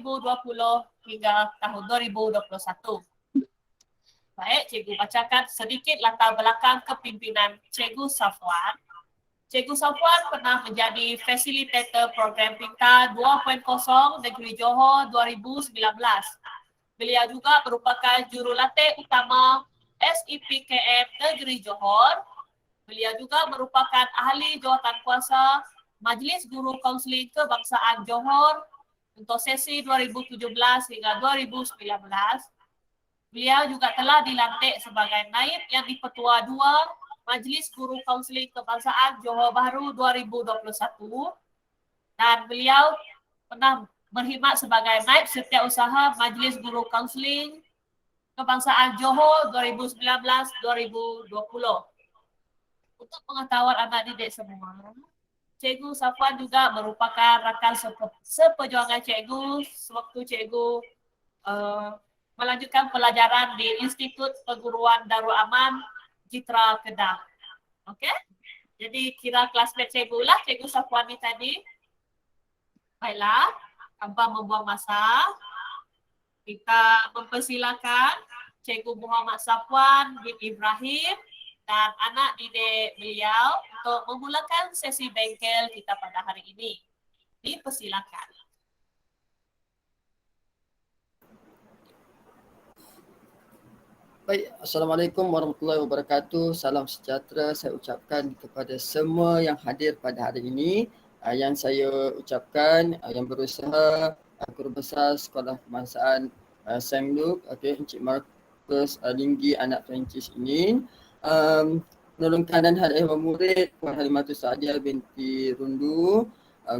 2020 hingga tahun 2021. Baik, cikgu bacakan sedikit latar belakang kepimpinan Cikgu Safwan. Cikgu Safwan pernah menjadi fasilitator program Pintar 2.0 Negeri Johor 2019. Beliau juga merupakan jurulatih utama SEPKM Negeri Johor. Beliau juga merupakan ahli jawatankuasa Majlis Guru Kaunseling Kebangsaan Johor untuk sesi 2017 hingga 2019. Beliau juga telah dilantik sebagai Naib Yang di-Pertua 2 Majlis Guru Kaunseling Kebangsaan Johor Bahru 2021 dan beliau pernah berkhidmat sebagai Naib Setiausaha Majlis Guru Kaunseling Kebangsaan Johor 2019-2020. Untuk pengetahuan anak didik semua, Cikgu Safwan juga merupakan rakan seperjuangan cikgu sewaktu cikgu melanjutkan pelajaran di Institut Perguruan Darul Aman Jitra Kedah. Okey? Jadi kira classmate cikgu lah, Cikgu Safwan ni tadi. Baiklah, tanpa membuang masa, kita mempersilakan Cikgu Muhammad Safwan bin Ibrahim dan anak didik beliau untuk memulakan sesi bengkel kita pada hari ini. Dipersilakan. Baik, Assalamualaikum warahmatullahi wabarakatuh. Salam sejahtera saya ucapkan kepada semua yang hadir pada hari ini. Yang saya ucapkan yang berusaha Guru Besar Sekolah Kebangsaan Seng Luke, Encik Marcus Linggi anak Perancis ini. Penolong kanan Hadiah Murid Puan Halimatul Saadia binti Rundu,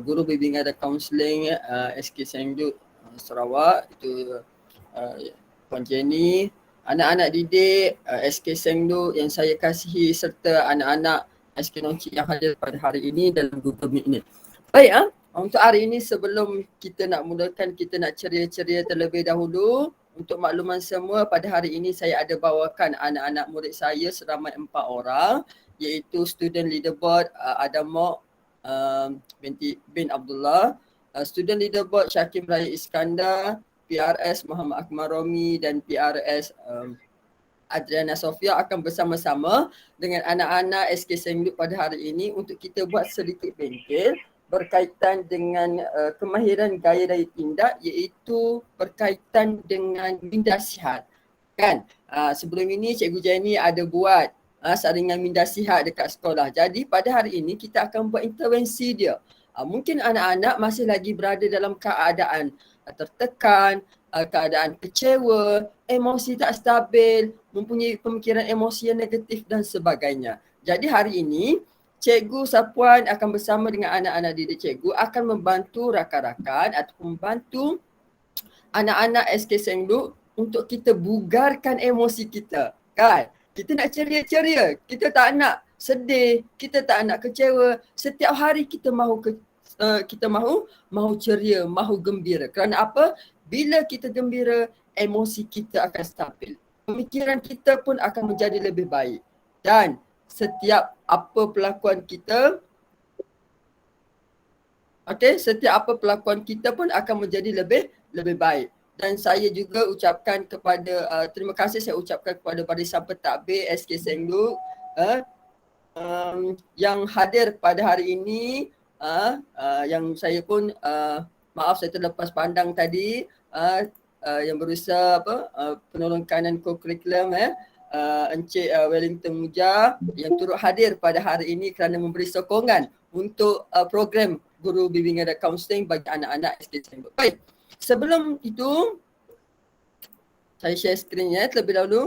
Guru Bimbingan dan Kaunseling SK Seng Luke Sarawak, itu Puan Jenny, anak-anak didik SK Seng Luke yang saya kasihi serta anak-anak SK Nongcik yang hadir pada hari ini dalam Google Meet ini. Baik, untuk hari ini sebelum kita nak mulakan, kita nak ceria-ceria terlebih dahulu. Untuk makluman semua, pada hari ini saya ada bawakan anak-anak murid saya seramai 4 orang, iaitu student leaderboard Adam Mok bin Abdullah, student leaderboard Syakim Raya Iskandar, PRS Muhammad Akmal Romi dan PRS Adriana Sofia akan bersama-sama dengan anak-anak SK Seng Luke pada hari ini untuk kita buat sedikit bengkel berkaitan dengan kemahiran gaya daya tindak, iaitu berkaitan dengan minda sihat. Kan? Sebelum ini Cikgu Jenny ada buat saringan minda sihat dekat sekolah. Jadi pada hari ini kita akan buat intervensi dia. Mungkin anak-anak masih lagi berada dalam keadaan tertekan, keadaan kecewa, emosi tak stabil, mempunyai pemikiran emosi yang negatif dan sebagainya. Jadi hari ini Cikgu Safwan akan bersama dengan anak-anak didik cikgu akan membantu rakan-rakan atau membantu anak-anak SK Seng Luke untuk kita bugarkan emosi kita. Kan? Kita nak ceria-ceria, kita tak nak sedih, kita tak nak kecewa. Setiap hari kita mahu ceria, mahu gembira. Kerana apa? Bila kita gembira, emosi kita akan stabil. Pemikiran kita pun akan menjadi lebih baik. Dan setiap apa pelakuan kita, setiap apa pelakuan kita pun akan menjadi lebih baik. Dan saya juga ucapkan kepada, terima kasih saya ucapkan kepada Barisan Pentadbir SK Seng Luke yang hadir pada hari ini, yang saya pun, maaf saya terlepas pandang tadi, yang berusaha penolong kanan co-curriculum, Encik Wellington Muja yang turut hadir pada hari ini kerana memberi sokongan untuk program Guru Bimbingan dan Kaunseling bagi anak-anak SK Seng Luke. Baik, sebelum itu saya share skrinnya terlebih dahulu.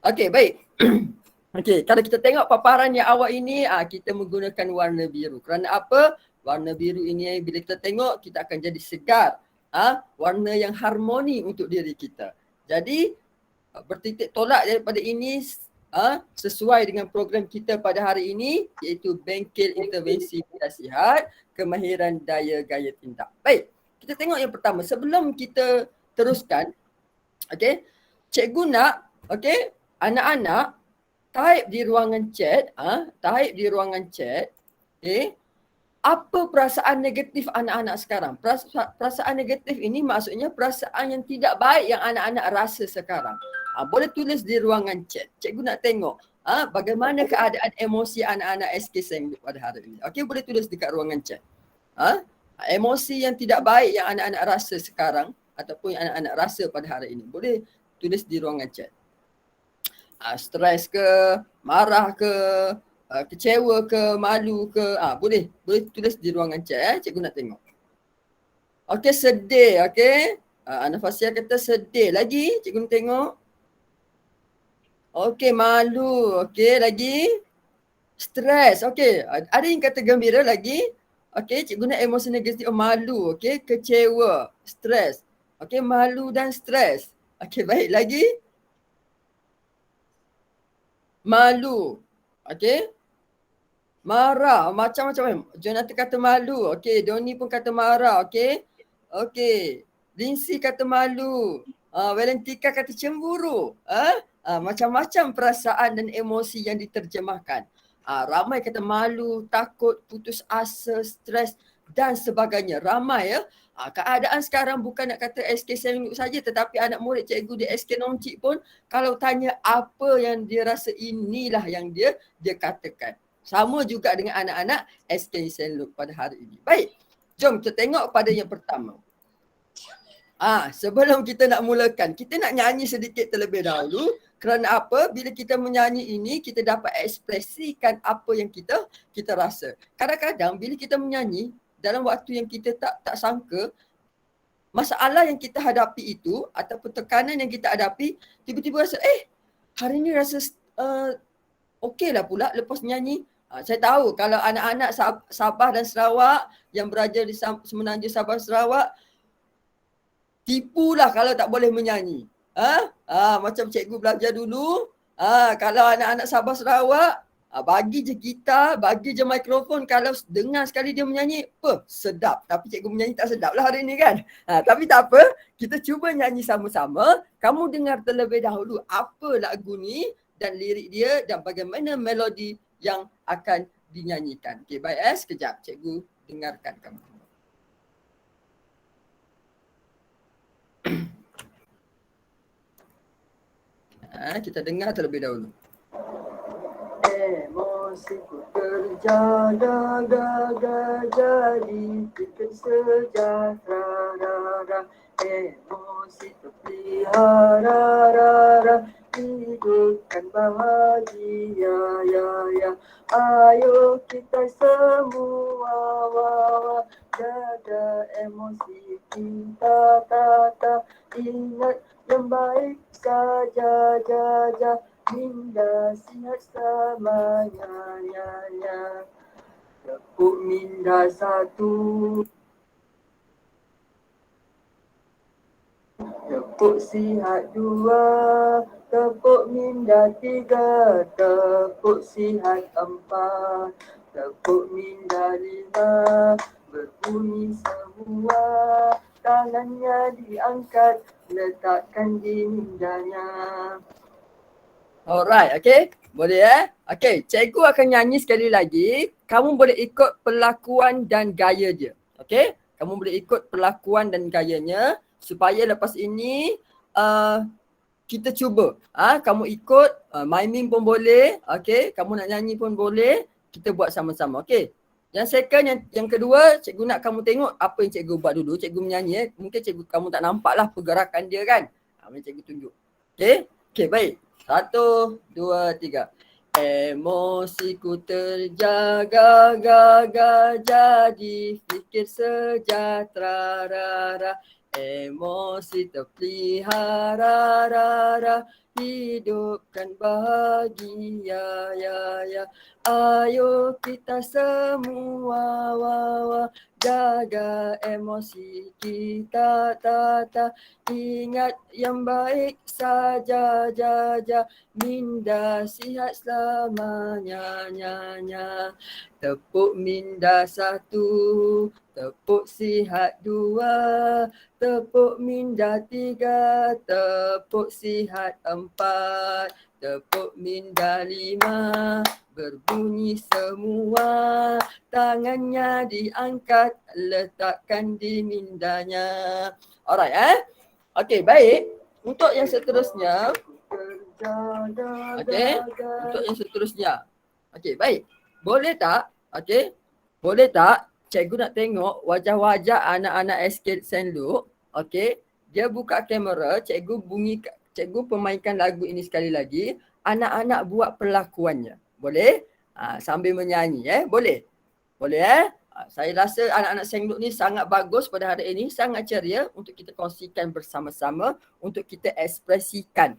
Okey, baik. Okey, kalau kita tengok paparan yang awal ini, kita menggunakan warna biru. Kerana apa? Warna biru ini bila kita tengok, kita akan jadi segar. Warna yang harmoni untuk diri kita. Jadi bertitik tolak daripada ini sesuai dengan program kita pada hari ini, iaitu Bengkel Intervensi Minda Sihat, Kemahiran Daya Gaya Tindak. Baik, kita tengok yang pertama. Sebelum kita teruskan, cikgu nak, anak-anak type di ruangan chat, Apa perasaan negatif anak-anak sekarang? Perasaan negatif ini maksudnya perasaan yang tidak baik yang anak-anak rasa sekarang. Boleh tulis di ruangan chat. Cikgu nak tengok bagaimana keadaan emosi anak-anak SK Sengluk pada hari ini. Okey, boleh tulis dekat ruangan chat. Emosi yang tidak baik yang anak-anak rasa sekarang ataupun yang anak-anak rasa pada hari ini. Boleh tulis di ruangan chat. Stres ke, marah ke, kecewa ke, malu ke, boleh tulis di ruangan chat. Cikgu nak tengok. Okey, sedih. Okey, Anafasia kata sedih. Lagi cikgu nak tengok. Okey, malu. Okey, lagi stres. Okey, ada yang kata gembira lagi. Okey, cikgu nak emosi negatif. Malu. Okey, kecewa, stres. Okey, malu dan stres. Okey, baik. Lagi malu. Okey, marah, macam-macam. Jonathan kata malu. Okey, Doni pun kata marah. Okey. Okey. Lindsay kata malu. Valentika kata cemburu. Macam-macam perasaan dan emosi yang diterjemahkan. Ramai kata malu, takut, putus asa, stres dan sebagainya. Ramai ya. Keadaan sekarang bukan nak kata SK Sengluk saja, tetapi anak murid cikgu di SK Nongcik pun kalau tanya apa yang dia rasa, inilah yang dia katakan. Sama juga dengan anak-anak SK Sengluk pada hari ini. Baik, jom kita tengok pada yang pertama. Sebelum kita nak mulakan, kita nak nyanyi sedikit terlebih dahulu. Kerana apa? Bila kita menyanyi ini, kita dapat ekspresikan apa yang kita rasa. Kadang-kadang bila kita menyanyi, dalam waktu yang kita tak sangka, masalah yang kita hadapi itu ataupun tekanan yang kita hadapi, tiba-tiba rasa, hari ni rasa okey lah pula lepas nyanyi. Saya tahu kalau anak-anak Sabah dan Sarawak yang berada di Semenanjung Sabah Sarawak, tipulah kalau tak boleh menyanyi. Macam cikgu belajar dulu, kalau anak-anak Sabah Sarawak, bagi je gitar, bagi je mikrofon, kalau dengar sekali dia menyanyi, sedap. Tapi cikgu menyanyi tak sedap lah hari ni kan. Tapi tak apa, kita cuba nyanyi sama-sama. Kamu dengar terlebih dahulu apa lagu ni dan lirik dia dan bagaimana melodi yang akan dinyanyikan. Okey, baik sekejap cikgu dengarkan kamu. Kita dengar terlebih dahulu. Emosiku terjaga-jaga jadi pikir sejahtera. Emosi terpelihara, hidupkan bahagia, ya. Ayo kita semua jaga emosi kita, ingat yang baik saja, Minda sihat selamanya. Tepuk minda 1, tepuk sihat 2, tepuk minda 3, tepuk sihat 4, tepuk minda 5, berbunyi semua, tangannya diangkat, letakkan di mindanya. Alright, okay. Boleh Okay, cikgu akan nyanyi sekali lagi. Kamu boleh ikut perlakuan dan gaya dia. Okay, kamu boleh ikut perlakuan dan gayanya supaya lepas ini kita cuba. Kamu ikut, miming pun boleh. Okay, kamu nak nyanyi pun boleh. Kita buat sama-sama. Okay. Yang second, yang kedua, cikgu nak kamu tengok apa yang cikgu buat dulu. Cikgu menyanyi. Mungkin cikgu kamu tak nampak lah pergerakan dia kan. Mari cikgu tunjuk. Okay. Okay, baik. 1, 2, 3. Emosiku terjaga jadi fikir sejahtera. Emosi terpelihara, hidupkan bahagia, ya. Ayo kita semua jaga emosi kita, ingat yang baik saja, minda sihat selamanya, Tepuk minda 1, tepuk sihat 2, tepuk minda 3, tepuk sihat 4, Tepuk minda 5, berbunyi semua. Tangannya diangkat, letakkan di mindanya. Alright Okey, baik. Untuk yang seterusnya. Okey, untuk yang seterusnya. Okey, baik. Boleh tak? Okey. Boleh tak cikgu nak tengok wajah-wajah anak-anak SK St. Luke. Okey. Dia buka kamera, cikgu pemainkan lagu ini sekali lagi. Anak-anak buat perlakuannya. Boleh? Sambil menyanyi boleh. Boleh saya rasa anak-anak St. Luke ni sangat bagus pada hari ini, sangat ceria untuk kita kongsikan bersama-sama, untuk kita ekspresikan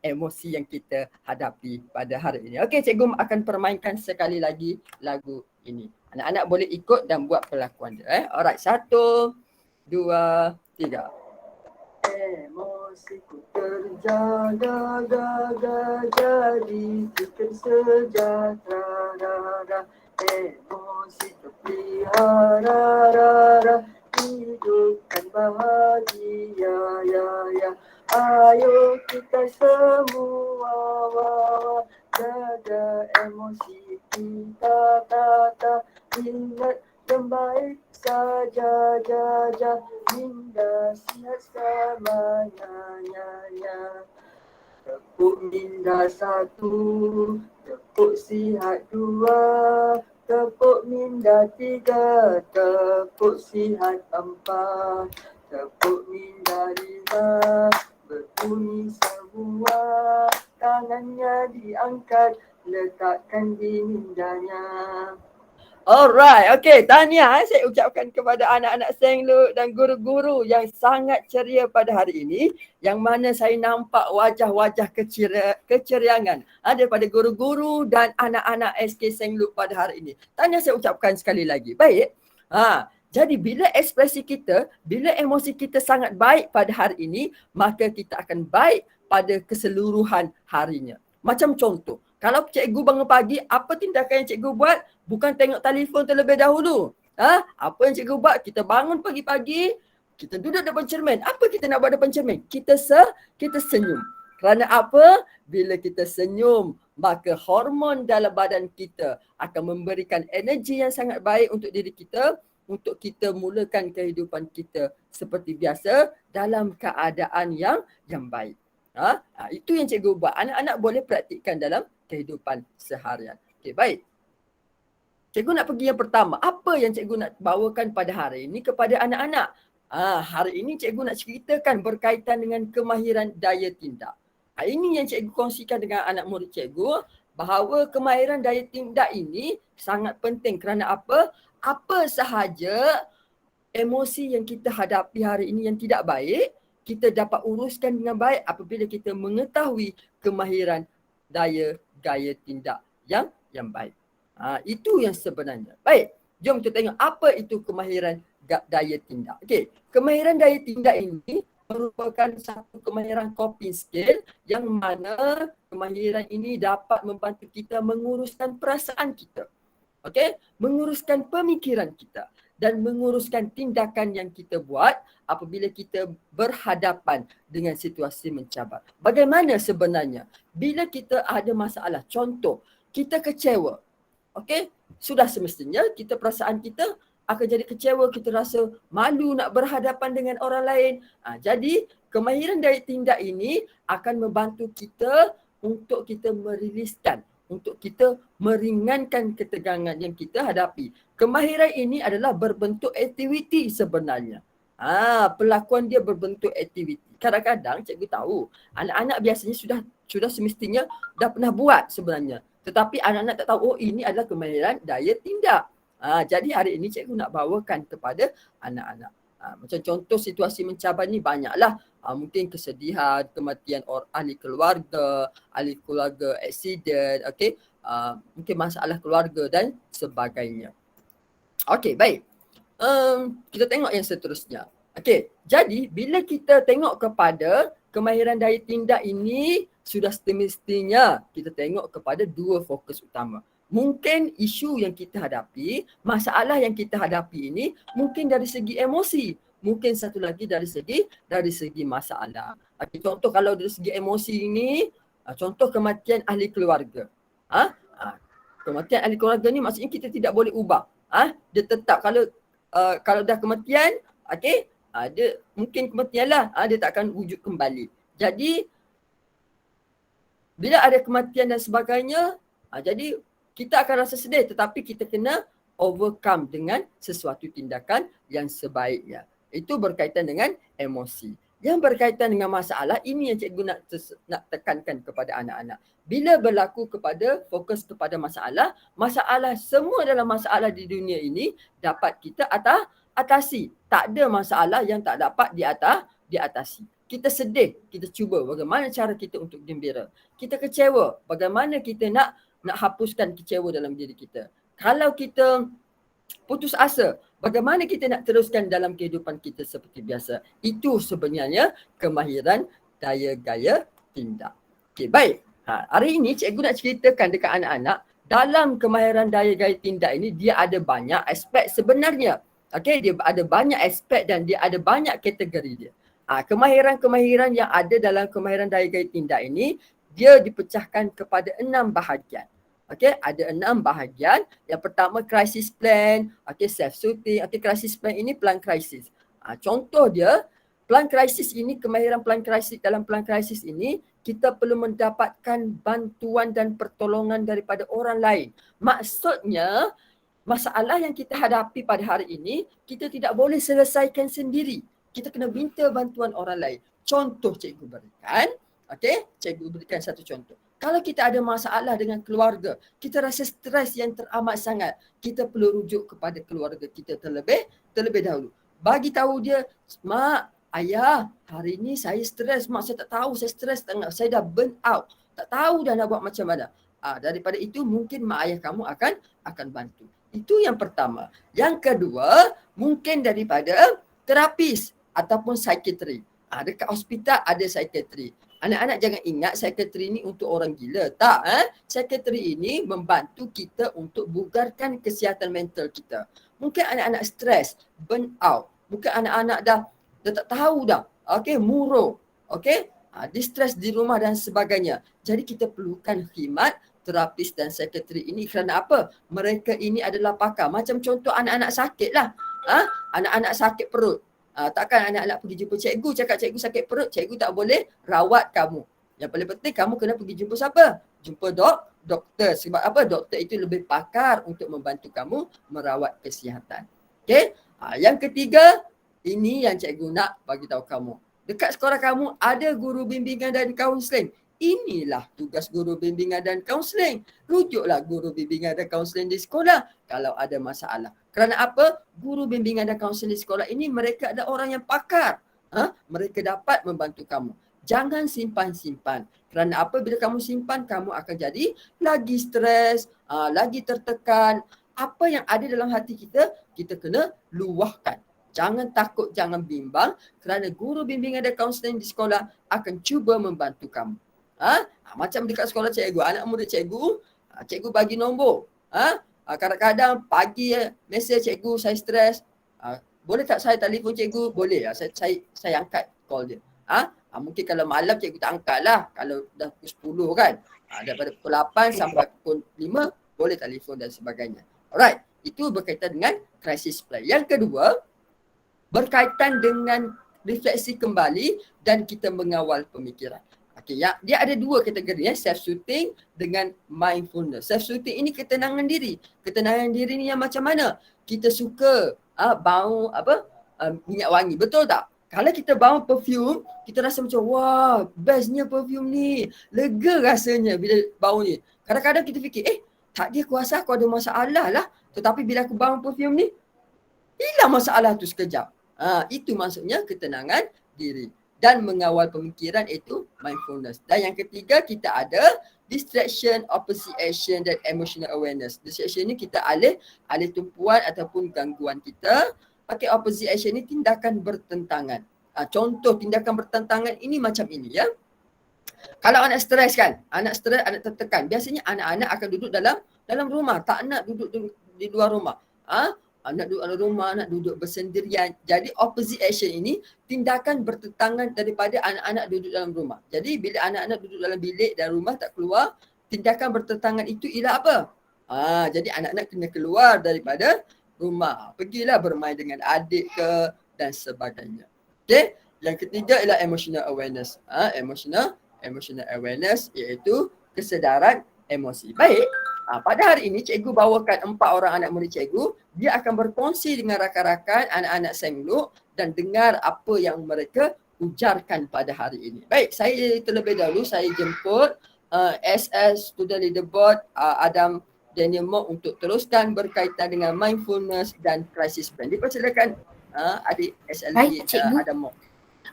emosi yang kita hadapi pada hari ini. Okey, cikgu akan permainkan sekali lagi lagu ini. Anak-anak boleh ikut dan buat perlakuan dia. Alright, 1, 2, 3. Emosiku terjaga, jadi fikir sejahtera. Emosi terpelihara, hidupkan bahagia, ya. Ayo kita semua jaga emosi kita, ingat yang baik saja, minda sihat selamanya. Tepuk minda 1, tepuk sihat 2, tepuk minda 3, tepuk sihat 4, tepuk minda 5, berbunyi semua. Tangannya diangkat, letakkan di mindanya. Alright, okay. Tahniah saya ucapkan kepada anak-anak St. Luke dan guru-guru yang sangat ceria pada hari ini, yang mana saya nampak wajah-wajah keceriangan daripada guru-guru dan anak-anak SK St. Luke pada hari ini. Tahniah saya ucapkan sekali lagi. Baik. Jadi bila ekspresi kita, bila emosi kita sangat baik pada hari ini, maka kita akan baik pada keseluruhan harinya. Macam contoh, kalau cikgu bangun pagi, apa tindakan yang cikgu buat? Bukan tengok telefon terlebih dahulu. Apa yang cikgu buat? Kita bangun pagi-pagi, kita duduk depan cermin. Apa kita nak buat depan cermin? Kita senyum. Kerana apa? Bila kita senyum, maka hormon dalam badan kita akan memberikan energi yang sangat baik untuk diri kita, untuk kita mulakan kehidupan kita seperti biasa dalam keadaan yang baik. Itu yang cikgu buat. Anak-anak boleh praktikkan dalam kehidupan seharian. Okey, baik. Cikgu nak pergi yang pertama. Apa yang cikgu nak bawakan pada hari ini kepada anak-anak? Hari ini cikgu nak ceritakan berkaitan dengan kemahiran daya tindak. Ini yang cikgu kongsikan dengan anak murid cikgu, bahawa kemahiran daya tindak ini sangat penting. Kerana apa? Apa sahaja emosi yang kita hadapi hari ini yang tidak baik, kita dapat uruskan dengan baik apabila kita mengetahui kemahiran daya tindak yang baik. Itu yang sebenarnya. Baik, jom kita tengok apa itu kemahiran daya tindak. Okey, kemahiran daya tindak ini merupakan satu kemahiran coping skill yang mana kemahiran ini dapat membantu kita menguruskan perasaan kita. Okey, menguruskan pemikiran kita dan menguruskan tindakan yang kita buat apabila kita berhadapan dengan situasi mencabar. Bagaimana sebenarnya bila kita ada masalah? Contoh, kita kecewa. Okey, sudah semestinya kita perasaan kita akan jadi kecewa, kita rasa malu nak berhadapan dengan orang lain. Jadi kemahiran daya tindak ini akan membantu kita untuk kita meriliskan, untuk kita meringankan ketegangan yang kita hadapi. Kemahiran ini adalah berbentuk aktiviti sebenarnya. Pelakuan dia berbentuk aktiviti. Kadang-kadang cikgu tahu anak-anak biasanya sudah semestinya dah pernah buat sebenarnya. Tetapi anak-anak tak tahu, ini adalah kemahiran daya tindak. Jadi hari ini cikgu nak bawakan kepada anak-anak. Macam contoh situasi mencabar ni banyaklah. Mungkin kesedihan, kematian ahli keluarga aksiden, okey, mungkin masalah keluarga dan sebagainya. Okey, baik. Kita tengok yang seterusnya. Okey, jadi bila kita tengok kepada kemahiran daya tindak ini, sudah semestinya kita tengok kepada dua fokus utama. Mungkin isu yang kita hadapi, masalah yang kita hadapi ini mungkin dari segi emosi, mungkin satu lagi dari segi masalah. Contoh kalau dari segi emosi ini, Contoh kematian ahli keluarga. Kematian ahli keluarga ni maksudnya kita tidak boleh ubah. Dia tetap kalau dah kematian, okey, dia mungkin kematian lah, dia tak akan wujud kembali. Jadi bila ada kematian dan sebagainya, jadi kita akan rasa sedih, tetapi kita kena overcome dengan sesuatu tindakan yang sebaiknya. Itu berkaitan dengan emosi. Yang berkaitan dengan masalah, ini yang cikgu nak tekankan kepada anak-anak. Bila berlaku fokus kepada masalah, semua dalam masalah di dunia ini dapat kita atasi. Tak ada masalah yang tak dapat diatasi. Kita sedih, kita cuba bagaimana cara kita untuk gembira. Kita kecewa, bagaimana kita nak hapuskan kecewa dalam diri kita. Kalau kita putus asa, bagaimana kita nak teruskan dalam kehidupan kita seperti biasa. Itu sebenarnya kemahiran daya gaya tindak. Okey, baik. Hari ini cikgu nak ceritakan dekat anak-anak, dalam kemahiran daya gaya tindak ini dia ada banyak aspek sebenarnya. Okey, dia ada banyak aspek dan dia ada banyak kategori dia. Kemahiran-kemahiran yang ada dalam kemahiran daya gaya tindak ini, dia dipecahkan kepada 6 bahagian. Okey, ada 6 bahagian. Yang pertama crisis plan, okey, self-soothing. Okey, crisis plan ini plan krisis. Contoh dia, plan krisis ini, kemahiran plan krisis, dalam plan krisis ini kita perlu mendapatkan bantuan dan pertolongan daripada orang lain. Maksudnya, masalah yang kita hadapi pada hari ini, kita tidak boleh selesaikan sendiri. Kita kena minta bantuan orang lain. Contoh cikgu berikan, okey, cikgu berikan satu contoh. Kalau kita ada masalah dengan keluarga, kita rasa stres yang teramat sangat, kita perlu rujuk kepada keluarga kita terlebih dahulu. Bagi tahu dia, mak, ayah, hari ni saya stres, mak, saya tak tahu, saya stres sangat, saya dah burn out, tak tahu dah nak buat macam mana. Daripada itu mungkin mak ayah kamu akan bantu. Itu yang pertama. Yang kedua, mungkin daripada terapis ataupun psikiatri. Dekat hospital ada psikiatri. Anak-anak jangan ingat psikiatri ini untuk orang gila. Tak. Psikiatri ini membantu kita untuk bugarkan kesihatan mental kita. Mungkin anak-anak stres, burn out. Mungkin anak-anak dah tak tahu dah. Okey, murung. Okey, distress di rumah dan sebagainya. Jadi kita perlukan khidmat terapis dan psikiatri ini kerana apa? Mereka ini adalah pakar. Macam contoh anak-anak sakit lah. Anak-anak sakit perut. Takkan anak-anak pergi jumpa cikgu, cakap cikgu sakit perut, cikgu tak boleh rawat kamu. Yang paling penting kamu kena pergi jumpa siapa? Jumpa doktor. Sebab apa? Doktor itu lebih pakar untuk membantu kamu merawat kesihatan. Okey? Yang ketiga, ini yang cikgu nak bagi tahu kamu. Dekat sekolah kamu ada guru bimbingan dan kaunseling. Inilah tugas guru bimbingan dan kaunseling. Rujuklah guru bimbingan dan kaunseling di sekolah kalau ada masalah. Kerana apa? Guru bimbingan dan kaunseling di sekolah ini mereka ada orang yang pakar. Mereka dapat membantu kamu. Jangan simpan-simpan. Kerana apa? Bila kamu simpan, kamu akan jadi lagi stres, lagi tertekan. Apa yang ada dalam hati kita, kita kena luahkan. Jangan takut, jangan bimbang kerana guru bimbingan dan kaunseling di sekolah akan cuba membantu kamu. Macam dekat sekolah cikgu, anak murid cikgu, cikgu bagi nombor. Kadang-kadang pagi mesej cikgu, saya stres. Boleh tak saya telefon cikgu? Boleh. Saya angkat call dia. Mungkin kalau malam cikgu tak angkat lah. Kalau dah pukul 10 kan. Daripada pukul 8 sampai pukul 5 boleh telefon dan sebagainya. Alright. Itu berkaitan dengan crisis plan. Yang kedua, berkaitan dengan refleksi kembali dan kita mengawal pemikiran. Okay, dia ada dua kategori, self-soothing dengan mindfulness. Self-soothing ini ketenangan diri. Ketenangan diri ni yang macam mana? Kita suka bau minyak wangi, betul tak? Kalau kita bau perfume, kita rasa macam wah, bestnya perfume ni. Lega rasanya bila bau ni. Kadang-kadang kita fikir, tak dia kuasa aku ada masalah lah. Tetapi bila aku bau perfume ni, hilang masalah tu sekejap. Itu maksudnya ketenangan diri. Dan mengawal pemikiran itu mindfulness. Dan yang ketiga kita ada distraction, opposite action dan emotional awareness. Distraction ni kita alih tumpuan ataupun gangguan kita. Pakai opposite action ni tindakan bertentangan. Contoh tindakan bertentangan ini macam ini ya. Kalau anak stres kan, anak stres, anak tertekan. Biasanya anak-anak akan duduk dalam rumah, tak nak duduk di luar rumah. nak duduk dalam rumah, nak duduk bersendirian. Jadi opposite action ini tindakan bertentangan daripada anak-anak duduk dalam rumah. Jadi bila anak-anak duduk dalam bilik dan rumah tak keluar, tindakan bertentangan itu ialah apa? Jadi anak-anak kena keluar daripada rumah. Pergilah bermain dengan adik ke dan sebagainya. Okey, yang ketiga ialah emotional awareness. Emotional awareness iaitu kesedaran emosi. Baik, pada hari ini cikgu bawakan 4 orang anak murid cikgu. Dia akan berkongsi dengan rakan-rakan anak-anak Semluk dan dengar apa yang mereka ujarkan pada hari ini. Baik, saya terlebih dahulu saya jemput SS Student Leaderboard Adam Daniel Mok untuk teruskan berkaitan dengan mindfulness dan crisis plan. Dipersilakan adik SLB Adam Mok.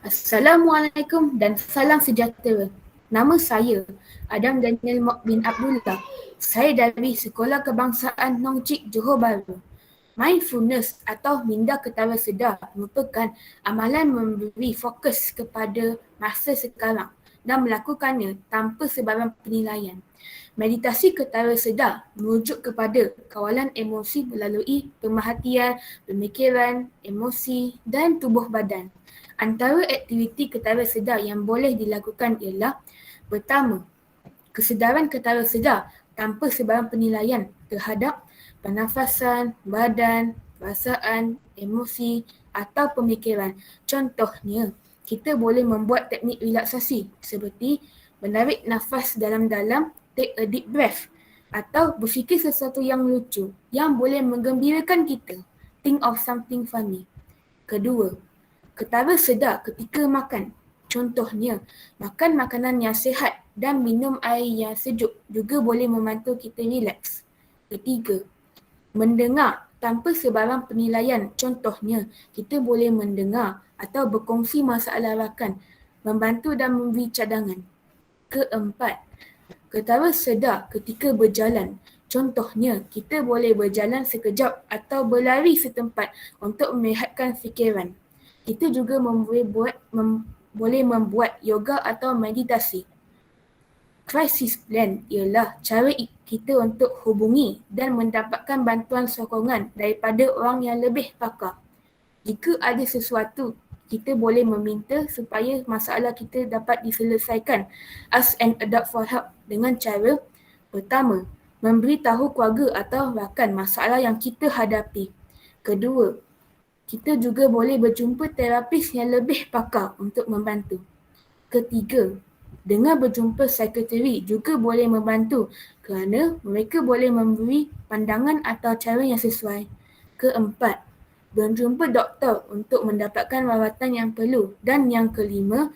Assalamualaikum dan salam sejahtera. Nama saya Adam Daniel Mok bin Abdullah. Saya dari Sekolah Kebangsaan Nong Chik, Johor Bahru. Mindfulness atau minda ketawa sedar merupakan amalan memberi fokus kepada masa sekarang dan melakukannya tanpa sebarang penilaian. Meditasi ketawa sedar merujuk kepada kawalan emosi melalui pemerhatian, pemikiran, emosi dan tubuh badan. Antara aktiviti ketawa sedar yang boleh dilakukan ialah: pertama, kesedaran ketawa sedar tanpa sebarang penilaian terhadap pernafasan, badan, perasaan, emosi atau pemikiran. Contohnya, kita boleh membuat teknik relaksasi seperti menarik nafas dalam-dalam, take a deep breath, atau berfikir sesuatu yang lucu yang boleh menggembirakan kita, think of something funny. Kedua, ketawa sedar ketika makan. Contohnya, makan makanan yang sihat dan minum air yang sejuk juga boleh membantu kita rileks. Ketiga, mendengar tanpa sebarang penilaian. Contohnya, kita boleh mendengar atau berkongsi masalah rakan, membantu dan memberi cadangan. Keempat, ketawa sedar ketika berjalan. Contohnya, kita boleh berjalan sekejap atau berlari setempat untuk merehatkan fikiran. Kita juga boleh membuat yoga atau meditasi. Crisis plan ialah cara kita untuk hubungi dan mendapatkan bantuan sokongan daripada orang yang lebih pakar. Jika ada sesuatu, kita boleh meminta supaya masalah kita dapat diselesaikan. Ask and adopt for help dengan cara: pertama, memberitahu keluarga atau rakan masalah yang kita hadapi. Kedua, kita juga boleh berjumpa terapis yang lebih pakar untuk membantu. Ketiga, dengan berjumpa sekretari juga boleh membantu kerana mereka boleh memberi pandangan atau cara yang sesuai. Keempat, berjumpa doktor untuk mendapatkan rawatan yang perlu. Dan yang kelima,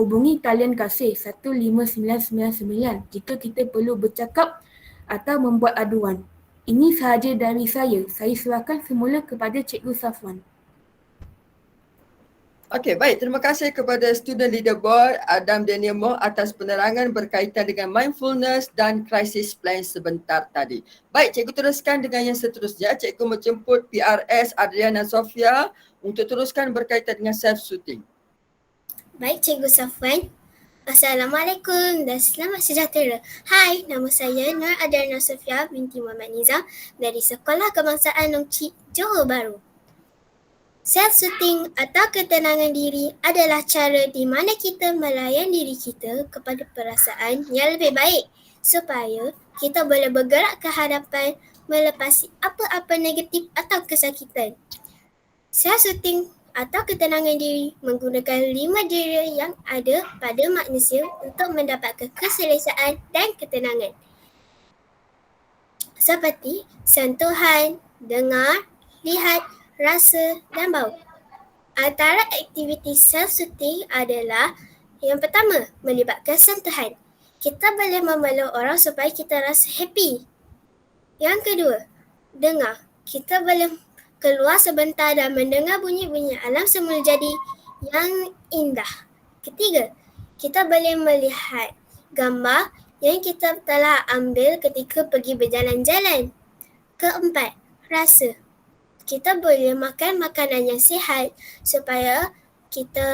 hubungi talian kasih 15999 jika kita perlu bercakap atau membuat aduan. Ini sahaja dari saya. Saya serahkan semula kepada Cikgu Safwan. Okey, baik. Terima kasih kepada Student Leaderboard Adam Daniel Mok atas penerangan berkaitan dengan mindfulness dan crisis plan sebentar tadi. Baik, cikgu teruskan dengan yang seterusnya. Cikgu menjemput PRS Adriana Sofia untuk teruskan berkaitan dengan self-soothing. Baik, Cikgu Safwan. Assalamualaikum dan selamat sejahtera. Hai, nama saya Nur Adriana Sofia binti Muhammad Nizam dari Sekolah Kebangsaan Nong Chik, Johor Bahru. Self-soothing atau ketenangan diri adalah cara di mana kita melayan diri kita kepada perasaan yang lebih baik supaya kita boleh bergerak ke hadapan melepasi apa-apa negatif atau kesakitan. Self-soothing atau ketenangan diri menggunakan 5 diri yang ada pada manusia untuk mendapatkan keselesaan dan ketenangan. Seperti sentuhan, dengar, lihat, rasa dan bau. Antara aktiviti self-soothing adalah yang pertama, melibatkan sentuhan. Kita boleh memeluk orang supaya kita rasa happy. Yang kedua, dengar. Kita boleh keluar sebentar dan mendengar bunyi-bunyi alam semula jadi yang indah. Ketiga, kita boleh melihat gambar yang kita telah ambil ketika pergi berjalan-jalan. Keempat, rasa. Kita boleh makan makanan yang sihat supaya kita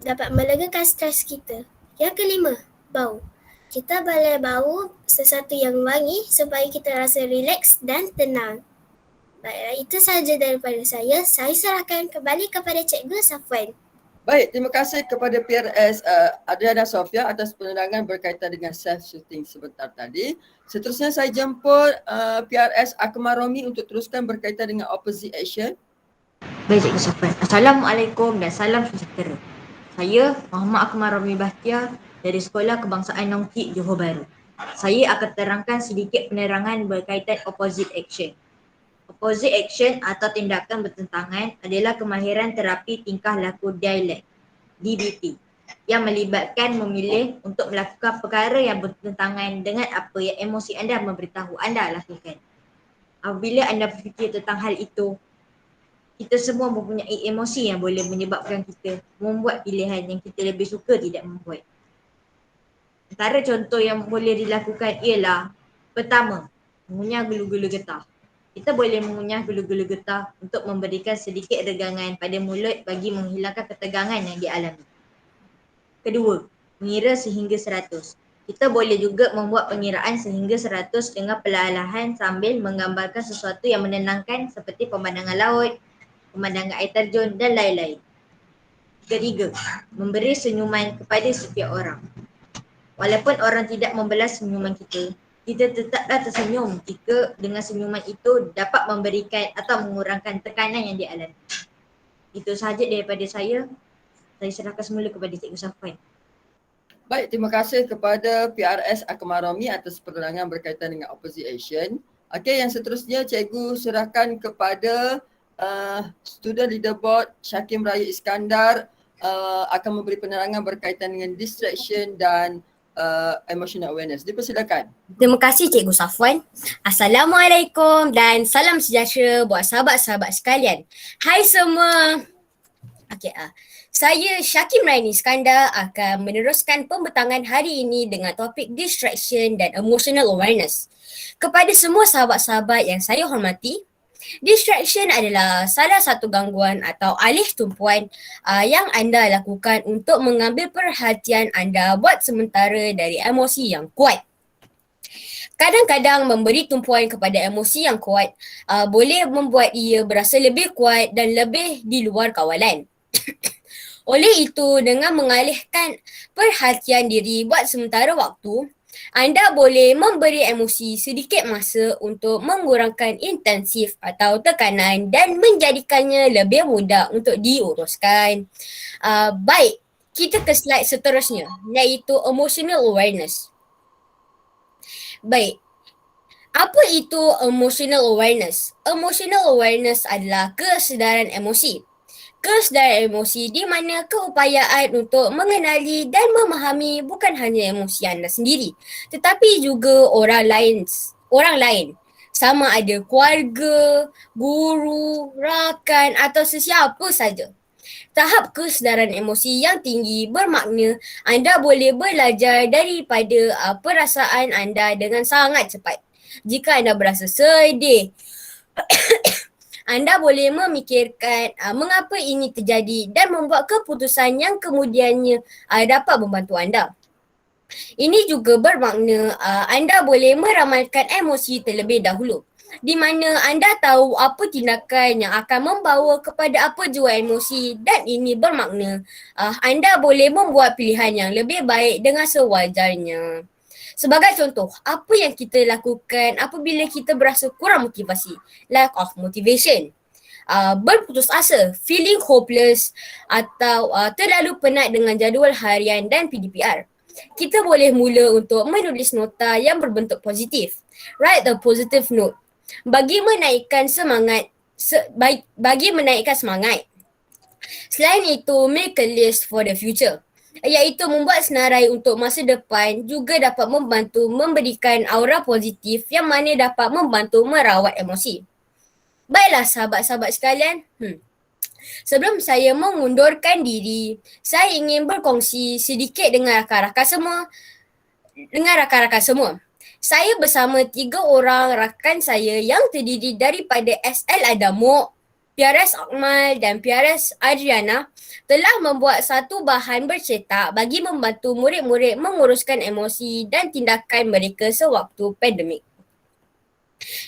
dapat melegakan stres kita. Yang kelima, bau. Kita boleh bau sesuatu yang wangi supaya kita rasa rileks dan tenang. Baiklah, itu sahaja daripada saya. Saya serahkan kembali kepada Cikgu Safwan. Baik, terima kasih kepada PRS Adriana Sofia atas penerangan berkaitan dengan self-shooting sebentar tadi. Seterusnya saya jemput PRS Akmal Romi untuk teruskan berkaitan dengan opposite action. Baik, Cikgu Safwan. Assalamualaikum dan salam sejahtera. Saya Muhammad Akmal Romi Bahtiar dari Sekolah Kebangsaan Nongkik, Johor Bahru. Saya akan terangkan sedikit penerangan berkaitan opposite action. Opposite action atau tindakan bertentangan adalah kemahiran terapi tingkah laku dialek (DBT) yang melibatkan memilih untuk melakukan perkara yang bertentangan dengan apa yang emosi anda memberitahu anda lakukan. Apabila anda berfikir tentang hal itu, kita semua mempunyai emosi yang boleh menyebabkan kita membuat pilihan yang kita lebih suka tidak membuat. Antara contoh yang boleh dilakukan ialah, pertama, mengunyah gulu-gulu getah. Kita boleh mengunyah gulu-gulu getah untuk memberikan sedikit regangan pada mulut bagi menghilangkan ketegangan yang dialami. Kedua, mengira sehingga 100. Kita boleh juga membuat pengiraan sehingga 100 dengan perlahan-lahan sambil menggambarkan sesuatu yang menenangkan seperti pemandangan laut, pemandangan air terjun dan lain-lain. Ketiga, memberi senyuman kepada setiap orang. Walaupun orang tidak membalas senyuman kita tetaplah tersenyum jika dengan senyuman itu dapat memberikan atau mengurangkan tekanan yang dialami. Itu sahaja daripada saya. Saya serahkan semula kepada Cikgu Safwan. Baik, terima kasih kepada PRS Akmal Romi atas penerangan berkaitan dengan opposite action. Okey, yang seterusnya cikgu serahkan kepada student leaderboard Syakim Raya Iskandar akan memberi penerangan berkaitan dengan distraction dan emotional awareness. Dipersilakan. Terima kasih Cikgu Safwan. Assalamualaikum dan salam sejahtera buat sahabat-sahabat sekalian. Hai semua. Okey, saya Syakim Raini Iskandar akan meneruskan pembentangan hari ini dengan topik distraction dan emotional awareness. Kepada semua sahabat-sahabat yang saya hormati, distraction adalah salah satu gangguan atau alih tumpuan yang anda lakukan untuk mengambil perhatian anda buat sementara dari emosi yang kuat. Kadang-kadang memberi tumpuan kepada emosi yang kuat boleh membuat ia berasa lebih kuat dan lebih di luar kawalan. Oleh itu, dengan mengalihkan perhatian diri buat sementara waktu, anda boleh memberi emosi sedikit masa untuk mengurangkan intensif atau tekanan dan menjadikannya lebih mudah untuk diuruskan. Baik, kita ke slide seterusnya iaitu emotional awareness. Baik, apa itu emotional awareness? Emotional awareness adalah kesedaran emosi. Kesedaran emosi di mana keupayaan untuk mengenali dan memahami bukan hanya emosi anda sendiri tetapi juga orang lain. Sama ada keluarga, guru, rakan atau sesiapa saja. Tahap kesedaran emosi yang tinggi bermakna anda boleh belajar daripada perasaan anda dengan sangat cepat. Jika anda berasa sedih, anda boleh memikirkan mengapa ini terjadi dan membuat keputusan yang kemudiannya dapat membantu anda. Ini juga bermakna anda boleh meramalkan emosi terlebih dahulu, di mana anda tahu apa tindakan yang akan membawa kepada apa jua emosi, dan ini bermakna anda boleh membuat pilihan yang lebih baik dengan sewajarnya. Sebagai contoh, apa yang kita lakukan apabila kita berasa kurang motivasi, lack of motivation, berputus asa, feeling hopeless atau terlalu penat dengan jadual harian dan PDPR. Kita boleh mula untuk menulis nota yang berbentuk positif. Write a positive note bagi menaikkan semangat. Selain itu, make a list for the future, iaitu membuat senarai untuk masa depan juga dapat membantu memberikan aura positif yang mana dapat membantu merawat emosi. Baiklah sahabat-sahabat sekalian, sebelum saya mengundurkan diri, saya ingin berkongsi sedikit dengan rakan-rakan semua. Saya bersama 3 orang rakan saya yang terdiri daripada SL Adamo, PRS Akmal dan PRS Adriana telah membuat satu bahan bercetak bagi membantu murid-murid menguruskan emosi dan tindakan mereka sewaktu pandemik.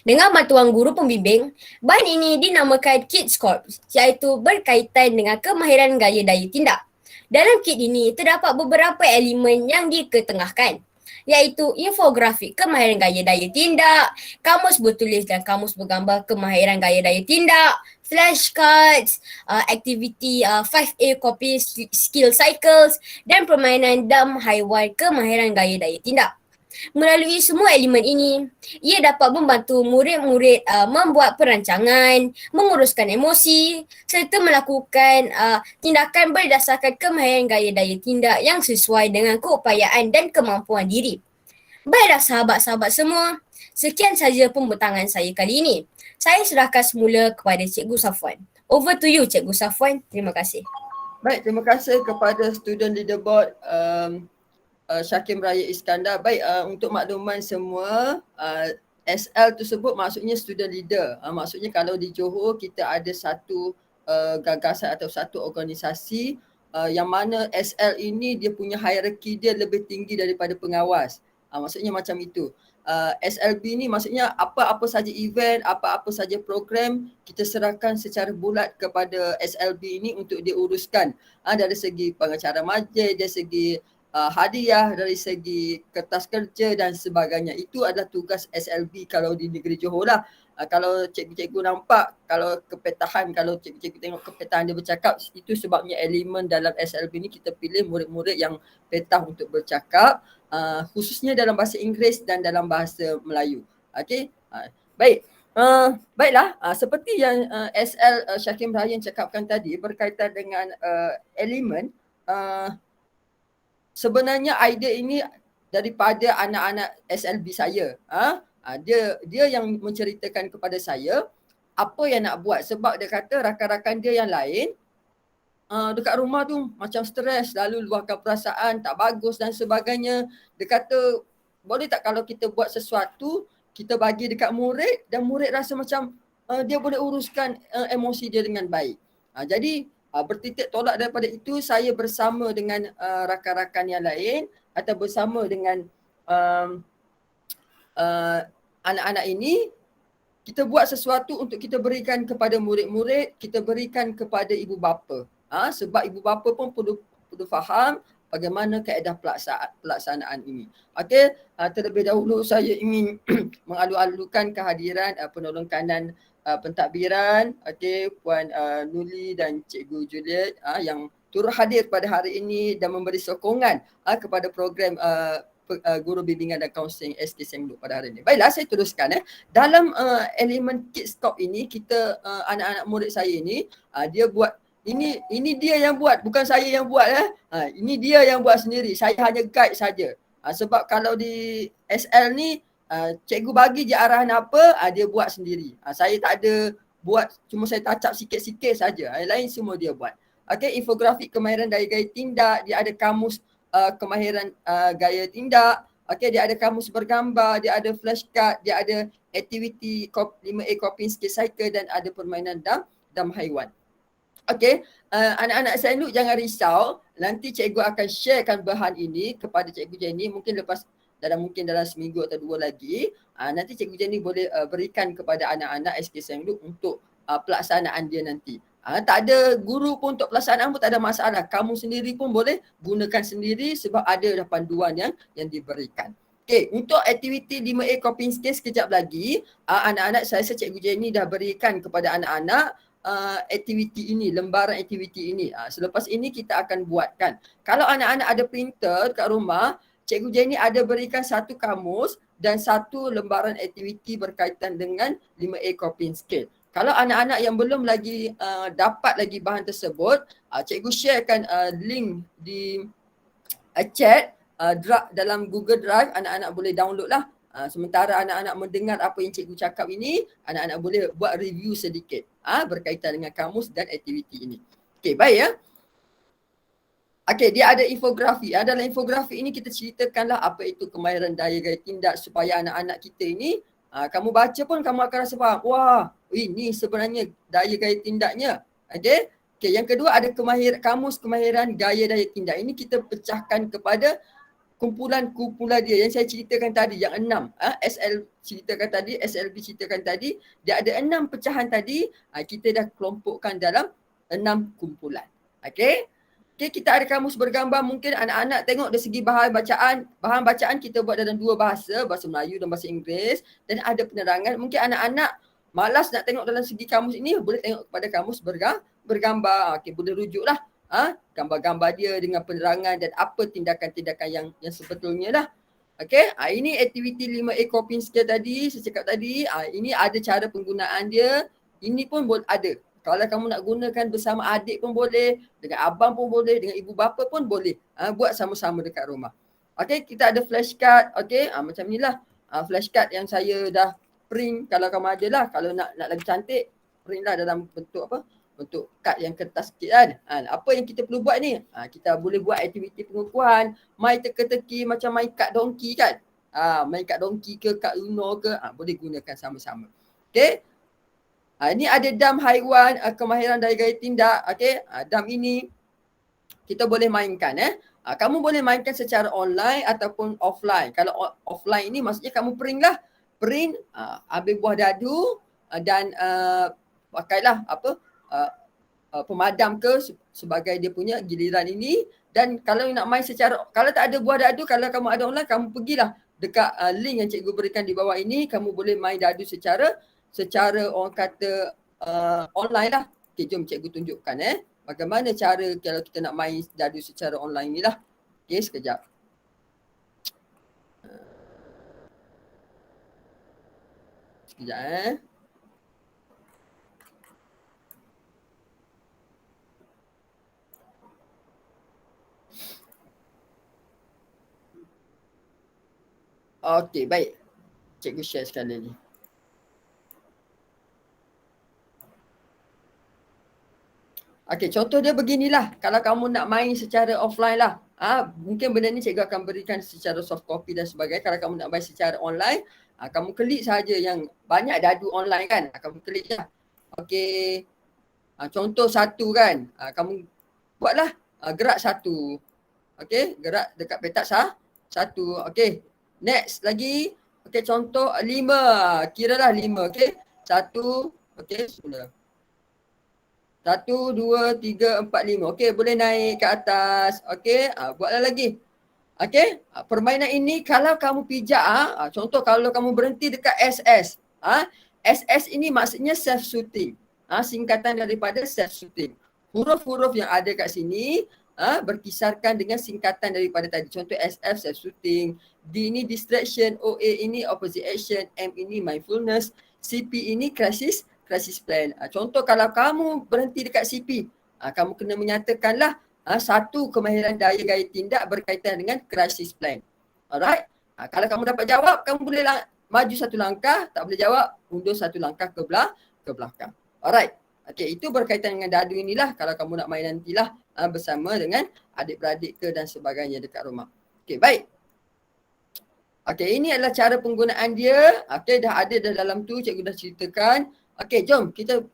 Dengan bantuan guru pembimbing, bahan ini dinamakan Kit Corps, iaitu berkaitan dengan kemahiran gaya daya tindak. Dalam kit ini terdapat beberapa elemen yang diketengahkan, iaitu infografik kemahiran gaya daya tindak, kamus bertulis dan kamus bergambar kemahiran gaya daya tindak, flashcards, aktiviti 5A copy skill cycles dan permainan dam haiwan kemahiran gaya daya tindak. Melalui semua elemen ini, ia dapat membantu murid-murid membuat perancangan, menguruskan emosi serta melakukan tindakan berdasarkan kemahiran gaya daya tindak yang sesuai dengan keupayaan dan kemampuan diri. Baiklah sahabat-sahabat semua, sekian saja pembentangan saya kali ini. Saya serahkan semula kepada Cikgu Safwan. Over to you Cikgu Safwan. Terima kasih. Baik, terima kasih kepada student leaderboard Syakim Raya Iskandar. Baik, untuk makluman semua, SL tersebut maksudnya student leader. Maksudnya kalau di Johor kita ada satu gagasan atau satu organisasi yang mana SL ini dia punya hierarki dia lebih tinggi daripada pengawas. Maksudnya macam itu. SLB ni maksudnya apa-apa saja event, apa-apa saja program kita serahkan secara bulat kepada SLB ini untuk diuruskan. Dari segi pengacara majlis, dari segi hadiah, dari segi kertas kerja dan sebagainya. Itu adalah tugas SLB kalau di negeri Johor lah. Kalau cikgu-cikgu nampak, kalau kepetahan, kalau cikgu-cikgu tengok kepetahan dia bercakap, itu sebabnya elemen dalam SLB ni kita pilih murid-murid yang petah untuk bercakap, khususnya dalam bahasa Inggeris dan dalam bahasa Melayu. Okey, baik. Baiklah, seperti yang SL Syakim Ryan cakapkan tadi berkaitan dengan elemen, sebenarnya idea ini daripada anak-anak SLB saya. Dia yang menceritakan kepada saya apa yang nak buat, sebab dia kata rakan-rakan dia yang lain dekat rumah tu macam stres, lalu luahkan perasaan, tak bagus dan sebagainya. Dia kata boleh tak kalau kita buat sesuatu, kita bagi dekat murid dan murid rasa macam dia boleh uruskan emosi dia dengan baik. Jadi bertitik tolak daripada itu, saya bersama dengan rakan-rakan yang lain atau bersama dengan anak-anak ini, kita buat sesuatu untuk kita berikan kepada murid-murid, kita berikan kepada ibu bapa. Sebab ibu bapa pun perlu faham bagaimana kaedah pelaksanaan ini. Okey, terlebih dahulu saya ingin mengalu-alukan kehadiran penolong kanan pentadbiran, okey, Puan Nuli dan Cikgu Juliet yang turut hadir pada hari ini dan memberi sokongan kepada program guru bimbingan dan kaunseling SK Sengluk pada hari ini. Baiklah, saya teruskan. Dalam elemen Kids Corp ini, kita anak-anak murid saya ini, dia buat, ini dia yang buat, bukan saya yang buat. Ini dia yang buat sendiri, saya hanya guide saja. Sebab kalau di SL ni, cikgu bagi je arahan apa, dia buat sendiri. Saya tak ada buat, cuma saya tacap sikit-sikit saja. Lain semua dia buat. Okey, infografik kemahiran gaya tindak, dia ada kamus kemahiran gaya tindak, okey, dia ada kamus bergambar, dia ada flashcard, dia ada aktiviti 5A copying skill cycle dan ada permainan dam haiwan. Okey, anak-anak saya ni jangan risau, nanti cikgu akan sharekan bahan ini kepada Cikgu Jenny mungkin dalam seminggu atau 2 lagi. Nanti Cikgu Jenny boleh berikan kepada anak-anak SK Sengluk untuk pelaksanaan dia nanti. Tak ada guru pun untuk pelaksanaan pun tak ada masalah. Kamu sendiri pun boleh gunakan sendiri sebab ada dah panduan yang diberikan. Okey, untuk aktiviti 5A copying skill sekejap lagi, anak-anak saya Cikgu Jenny dah berikan kepada anak-anak aktiviti ini, lembaran aktiviti ini. Selepas ini kita akan buatkan. Kalau anak-anak ada printer kat rumah, Cikgu Jenny ada berikan satu kamus dan satu lembaran aktiviti berkaitan dengan 5A copying skill. Kalau anak-anak yang belum lagi dapat lagi bahan tersebut, cikgu sharekan link di chat dalam Google Drive, anak-anak boleh download lah. Sementara anak-anak mendengar apa yang cikgu cakap ini, anak-anak boleh buat review sedikit berkaitan dengan kamus dan aktiviti ini. Okey, baik ya. Okey, dia ada infografi. Dalam infografi ini kita ceritakanlah apa itu kemahiran daya gaya tindak supaya anak-anak kita ini, kamu baca pun kamu akan rasa faham. Wah, ini sebenarnya daya gaya tindaknya. Okey. Okey, yang kedua ada kamus kemahiran gaya daya tindak. Ini kita pecahkan kepada kumpulan-kumpulan dia yang saya ceritakan tadi, yang 6. SL ceritakan tadi, SLB ceritakan tadi, dia ada 6 pecahan tadi, kita dah kelompokkan dalam 6 kumpulan. Okey? Okey, kita ada kamus bergambar, mungkin anak-anak tengok dari segi bahan bacaan. Bahan bacaan kita buat dalam 2 bahasa, bahasa Melayu dan bahasa Inggeris, dan ada penerangan. Mungkin anak-anak malas nak tengok dalam segi kamus ini, boleh tengok kepada kamus bergambar. Okey, boleh rujuklah gambar-gambar dia dengan penerangan dan apa tindakan-tindakan yang sebetulnya lah. Okey, ini aktiviti 5A coping skill tadi, saya cakap tadi, ini ada cara penggunaan dia. Ini pun ada. Kalau kamu nak gunakan bersama adik pun boleh, dengan abang pun boleh, dengan ibu bapa pun boleh. Buat sama-sama dekat rumah. Okey, kita ada flashcard. Okey, macam inilah flashcard yang saya dah print. Kalau kamu ada lah, kalau nak lagi cantik, print lah dalam bentuk apa? Bentuk kad yang kertas sikit kan. Apa yang kita perlu buat ni? Kita boleh buat aktiviti pengukuhan, main teka-teki macam main kad donkey kan. Main kad donkey ke, kad Uno ke, boleh gunakan sama-sama. Okey. Ini ada dam haiwan, kemahiran dari gaya tindak. Okey, dam ini kita boleh mainkan. Kamu boleh mainkan secara online ataupun offline. Kalau offline ini maksudnya kamu print lah. Print, ambil buah dadu dan pakailah pemadam ke sebagai dia punya giliran ini. Dan kalau nak main secara, kalau tak ada buah dadu, kalau kamu ada online, kamu pergilah dekat link yang cikgu berikan di bawah ini. Kamu boleh main dadu secara orang kata online lah. Okay, jom cikgu tunjukkan bagaimana cara kalau kita nak main dadu secara online ni lah. Okay, sekejap. Sekejap Okay, baik. Cikgu share sekali lagi. Okey, contoh dia beginilah. Kalau kamu nak main secara offline lah. Mungkin benda ni cikgu akan berikan secara soft copy dan sebagainya. Kalau kamu nak main secara online, kamu klik sahaja yang banyak dadu online kan. Kamu klik lah. Okey. Contoh satu kan. Kamu buatlah gerak satu. Okey, gerak dekat petak satu. Okey. Next lagi. Okey, contoh 5. Kiralah 5. Okey. 1. Okey, sudah. 1, 2, 3, 4, 5. Okey, boleh naik ke atas. Okey, buatlah lagi. Okey, permainan ini kalau kamu pijak, contoh kalau kamu berhenti dekat SS. SS ini maksudnya self-shooting. Singkatan daripada self-shooting. Huruf-huruf yang ada kat sini berkisarkan dengan singkatan daripada tadi. Contoh SF, self-shooting. D ini distraction. OA ini opposite action. M ini mindfulness. CP ini crisis plan. Contoh kalau kamu berhenti dekat CP, kamu kena menyatakanlah satu kemahiran daya gaya tindak berkaitan dengan crisis plan. Alright. Kalau kamu dapat jawab, kamu boleh maju satu langkah. Tak boleh jawab, undur satu langkah ke belakang. Alright. Okay, itu berkaitan dengan dadu inilah kalau kamu nak main nantilah bersama dengan adik-beradik ke dan sebagainya dekat rumah. Okay, baik. Okay, ini adalah cara penggunaan dia. Okay, dah ada dalam tu, cikgu dah ceritakan. Okey, jom kita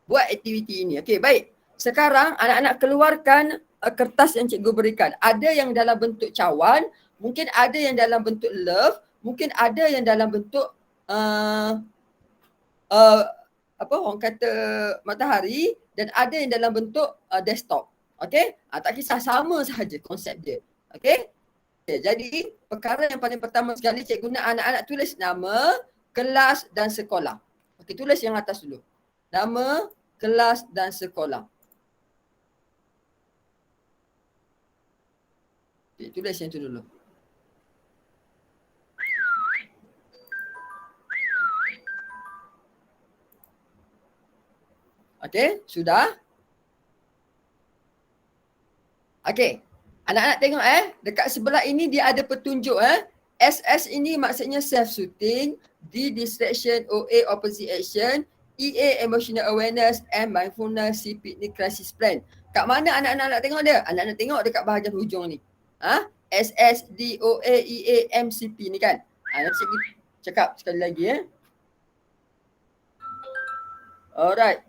buat aktiviti ini. Okey, baik. Sekarang anak-anak keluarkan kertas yang cikgu berikan. Ada yang dalam bentuk cawan, mungkin ada yang dalam bentuk love, mungkin ada yang dalam bentuk orang kata matahari, dan ada yang dalam bentuk desktop. Okey? Tak kisah, sama sahaja konsep dia. Okey? Okay, jadi perkara yang paling pertama sekali cikgu guna anak-anak tulis nama, kelas dan sekolah. Okey, tulis yang atas dulu. Nama, kelas dan sekolah. Okey, tulis yang tu dulu. Okey, sudah? Okey. Anak-anak tengok dekat sebelah ini dia ada petunjuk SS ini maksudnya self-shooting, D distraction, OA opposite action, EA emotional awareness, M mindfulness, CP ni crisis plan. Kat mana anak-anak nak tengok dia? Anak-anak tengok dekat bahagian hujung ni. SS, D, OA, EA, M, CP ni kan. Nanti cikgu cakap sekali lagi Alright.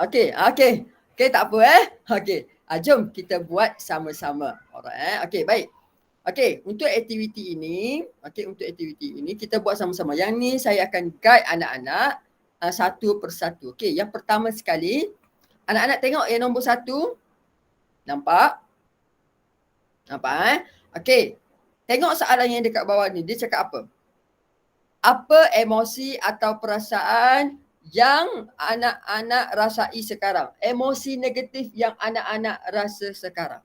Okey, tak apa Okey. Jom kita buat sama-sama. Alright. Okey, baik. Okey, untuk aktiviti ini, kita buat sama-sama. Yang ni saya akan guide anak-anak satu persatu. Okey, yang pertama sekali, anak-anak tengok yang nombor 1. Nampak? Nampak Okey. Tengok soalan yang dekat bawah ni. Dia cakap apa? Apa emosi atau perasaan yang anak-anak rasai sekarang? Emosi negatif yang anak-anak rasa sekarang.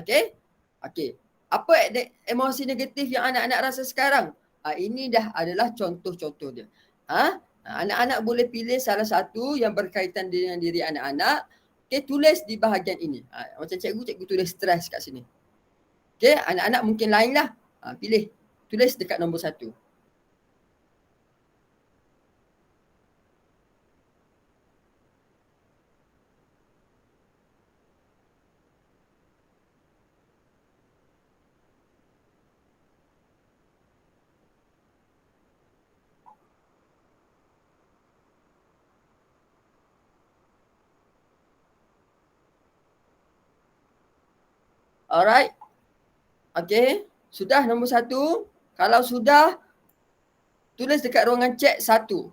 Okey? Okey. Apa emosi negatif yang anak-anak rasa sekarang? Ini dah adalah contoh-contoh dia. Anak-anak boleh pilih salah satu yang berkaitan dengan diri anak-anak. Okey, tulis di bahagian ini. Macam cikgu tulis stres kat sini. Okey, anak-anak mungkin lain lah. Pilih. Tulis dekat nombor 1. Alright. Okey. Sudah nombor 1. Kalau sudah, tulis dekat ruangan chat 1.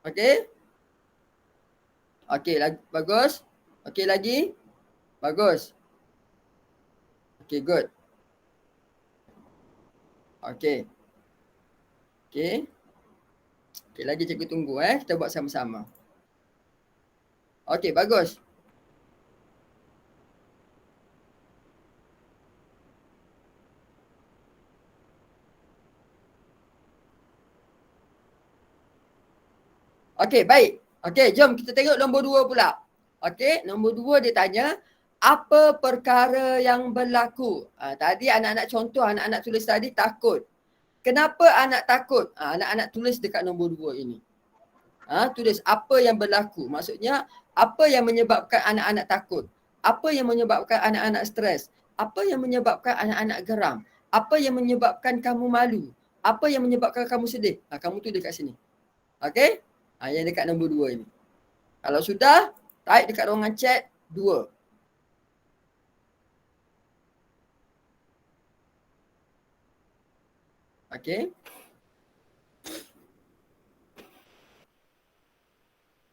Okey. Okey, bagus. Okey lagi. Bagus. Okey, good. Okey. Okey. Okey, lagi cikgu tunggu kita buat sama-sama. Okey, bagus. Okey, baik. Okey, jom kita tengok nombor 2 pula. Okey, nombor 2 dia tanya, apa perkara yang berlaku? Tadi anak-anak contoh, anak-anak tulis tadi takut. Kenapa anak takut? Anak-anak tulis dekat nombor 2 ini. Tulis apa yang berlaku. Maksudnya, apa yang menyebabkan anak-anak takut? Apa yang menyebabkan anak-anak stres? Apa yang menyebabkan anak-anak geram? Apa yang menyebabkan kamu malu? Apa yang menyebabkan kamu sedih? Kamu tulis dekat sini. Okey? Yang dekat nombor 2 ini. Kalau sudah, type dekat ruangan chat 2. Okey.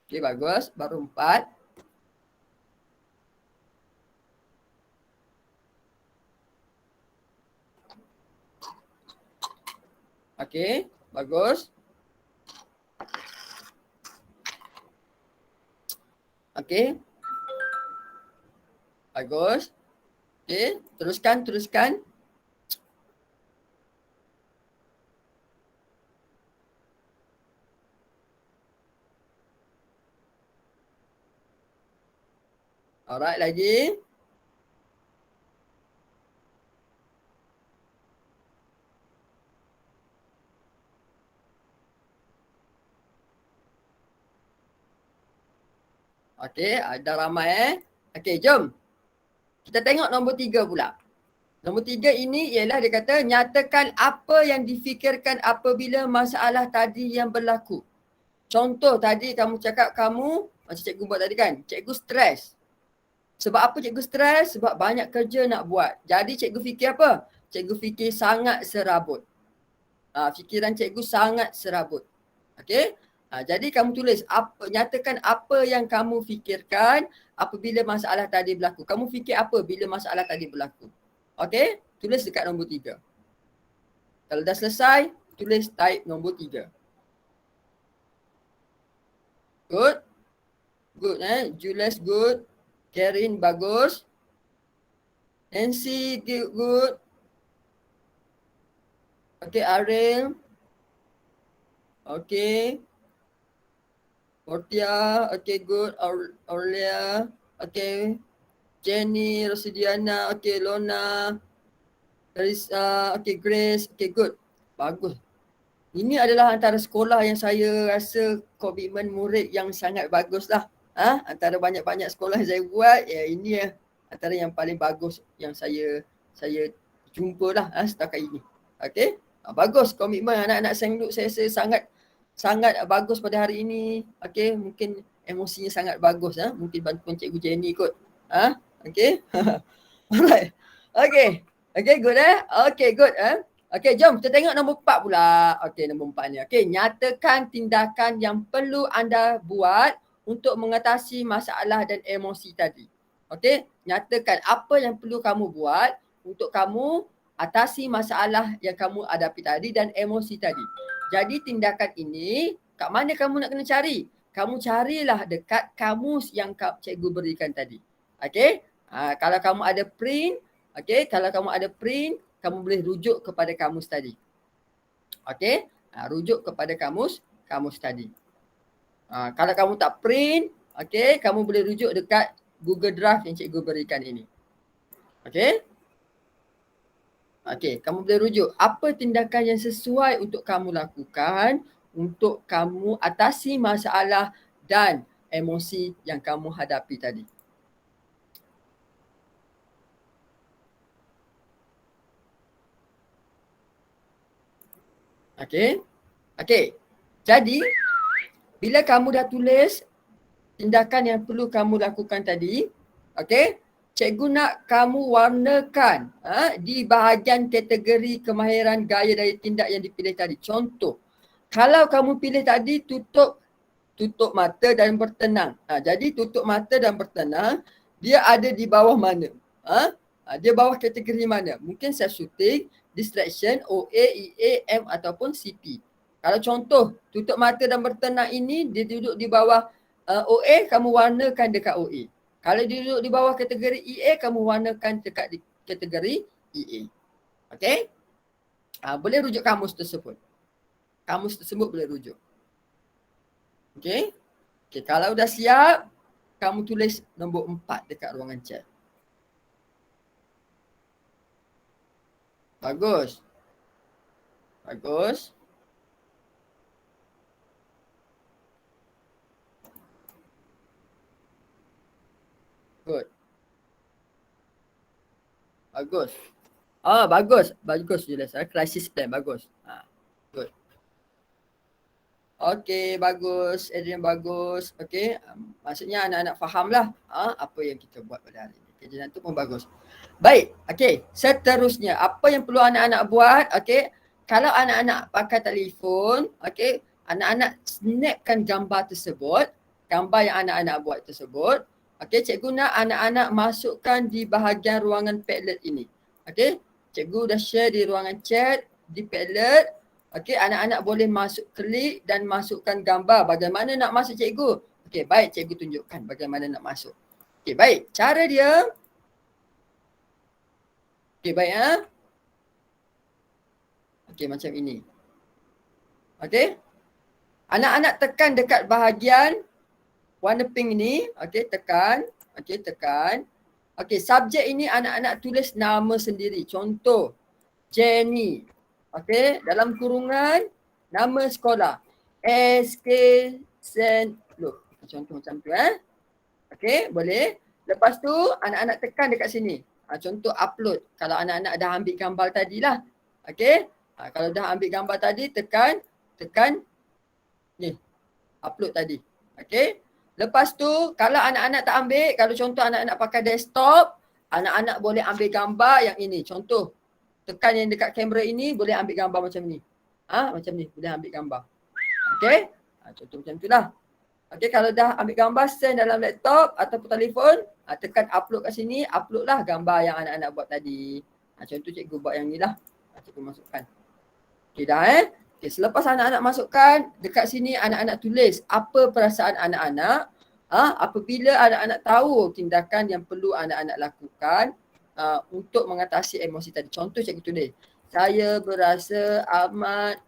Okey, bagus. Baru 4. Okey, bagus. Okey. Bagus. Okey, teruskan. Alright, lagi. Okey, dah ramai Okey, jom. Kita tengok nombor 3 pula. Nombor 3 ini ialah dia kata, nyatakan apa yang difikirkan apabila masalah tadi yang berlaku. Contoh tadi kamu cakap kamu, macam cikgu buat tadi kan, cikgu stres. Sebab apa cikgu stres? Sebab banyak kerja nak buat. Jadi cikgu fikir apa? Cikgu fikir sangat serabut. Fikiran cikgu sangat serabut. Okey? Jadi kamu tulis, nyatakan apa yang kamu fikirkan apabila masalah tadi berlaku. Kamu fikir apa bila masalah tadi berlaku? Okey? Tulis dekat nombor 3. Kalau dah selesai, tulis type nombor 3. Good. Good Julius good. Karen bagus. Nancy good. Okey, Ariel. Okey. Portia, okay, good. Aurelia, okay. Jenny, Rosidiana, okay. Lona, Carissa, okay. Grace, okay, good. Bagus. Ini adalah antara sekolah yang saya rasa komitmen murid yang sangat bagus lah. Antara banyak-banyak sekolah yang saya buat, ini antara yang paling bagus yang saya jumpa lah setakat ini. Okay. Bagus komitmen anak-anak Saint Luke, saya rasa sangat bagus pada hari ini. Okey, mungkin emosinya sangat bagus. Mungkin bantuan Cikgu Jenny kot. Okay. Alright. Okay, good Okay, good. Okay, jom kita tengok nombor 4 pula. Okay, nombor 4 ni. Okay, nyatakan tindakan yang perlu anda buat untuk mengatasi masalah dan emosi tadi. Okay, nyatakan apa yang perlu kamu buat untuk kamu atasi masalah yang kamu hadapi tadi dan emosi tadi. Jadi tindakan ini, kat mana kamu nak kena cari? Kamu carilah dekat kamus yang cikgu berikan tadi. Okay, kalau kamu ada print, kamu boleh rujuk kepada kamus tadi. Okay, rujuk kepada kamus tadi. Kalau kamu tak print, okay, kamu boleh rujuk dekat Google Drive yang cikgu berikan ini. Okay. Okay, kamu boleh rujuk apa tindakan yang sesuai untuk kamu lakukan untuk kamu atasi masalah dan emosi yang kamu hadapi tadi. Okay. Jadi, bila kamu dah tulis tindakan yang perlu kamu lakukan tadi, okay, cikgu nak kamu warnakan di bahagian kategori kemahiran gaya dari tindak yang dipilih tadi. Contoh, kalau kamu pilih tadi tutup mata dan bertenang. Jadi tutup mata dan bertenang, dia ada di bawah mana? Dia bawah kategori mana? Mungkin self-shooting, distraction, OA, EA, M ataupun CP. Kalau contoh, tutup mata dan bertenang ini, dia duduk di bawah OA, kamu warnakan dekat OA. Kalau dia duduk di bawah kategori EA, kamu warnakan dekat kategori EA. Okay? Boleh rujuk kamus tersebut. Kamus tersebut boleh rujuk. Okay? Okay, kalau dah siap, kamu tulis nombor 4 dekat ruangan chat. Bagus. Good. Bagus Julius. Crisis plan, bagus. Good. Okay, bagus. Adrian, bagus. Okay, maksudnya anak-anak fahamlah apa yang kita buat pada hari ini. Kajian itu pun bagus. Baik, okay. Seterusnya, apa yang perlu anak-anak buat? Okay, kalau anak-anak pakai telefon, okay, anak-anak snapkan gambar tersebut, gambar yang anak-anak buat tersebut. Okay, cikgu nak anak-anak masukkan di bahagian ruangan Padlet ini. Okay, cikgu dah share di ruangan chat, di Padlet. Okay, anak-anak boleh masuk klik dan masukkan gambar. Bagaimana nak masuk cikgu? Okay, baik, cikgu tunjukkan bagaimana nak masuk. Okay, baik. Cara dia. Okay, baik. Okay, macam ini. Okay. Anak-anak tekan dekat bahagian warna pink ni. Okay, tekan. Okay, subjek ini anak-anak tulis nama sendiri. Contoh, Jenny. Okay, dalam kurungan, nama sekolah. SK St. Luke. Contoh macam tu. Okay, boleh. Lepas tu, anak-anak tekan dekat sini. Contoh upload. Kalau anak-anak dah ambil gambar tadilah. Okay. Kalau dah ambil gambar tadi, tekan ni. Upload tadi. Okay. Lepas tu, kalau anak-anak tak ambil, kalau contoh anak-anak pakai desktop, anak-anak boleh ambil gambar yang ini. Contoh, tekan yang dekat kamera ini, boleh ambil gambar macam ni. Macam ni, boleh ambil gambar. Okay. Contoh macam tu lah. Okay, kalau dah ambil gambar, send dalam laptop ataupun telefon, tekan upload kat sini, upload lah gambar yang anak-anak buat tadi. Contoh cikgu buat yang ni lah. Cikgu masukkan. Okay dah Okay, selepas anak-anak masukkan, dekat sini anak-anak tulis apa perasaan anak-anak apabila anak-anak tahu tindakan yang perlu anak-anak lakukan untuk mengatasi emosi tadi. Contoh cikgu tulis, saya berasa amat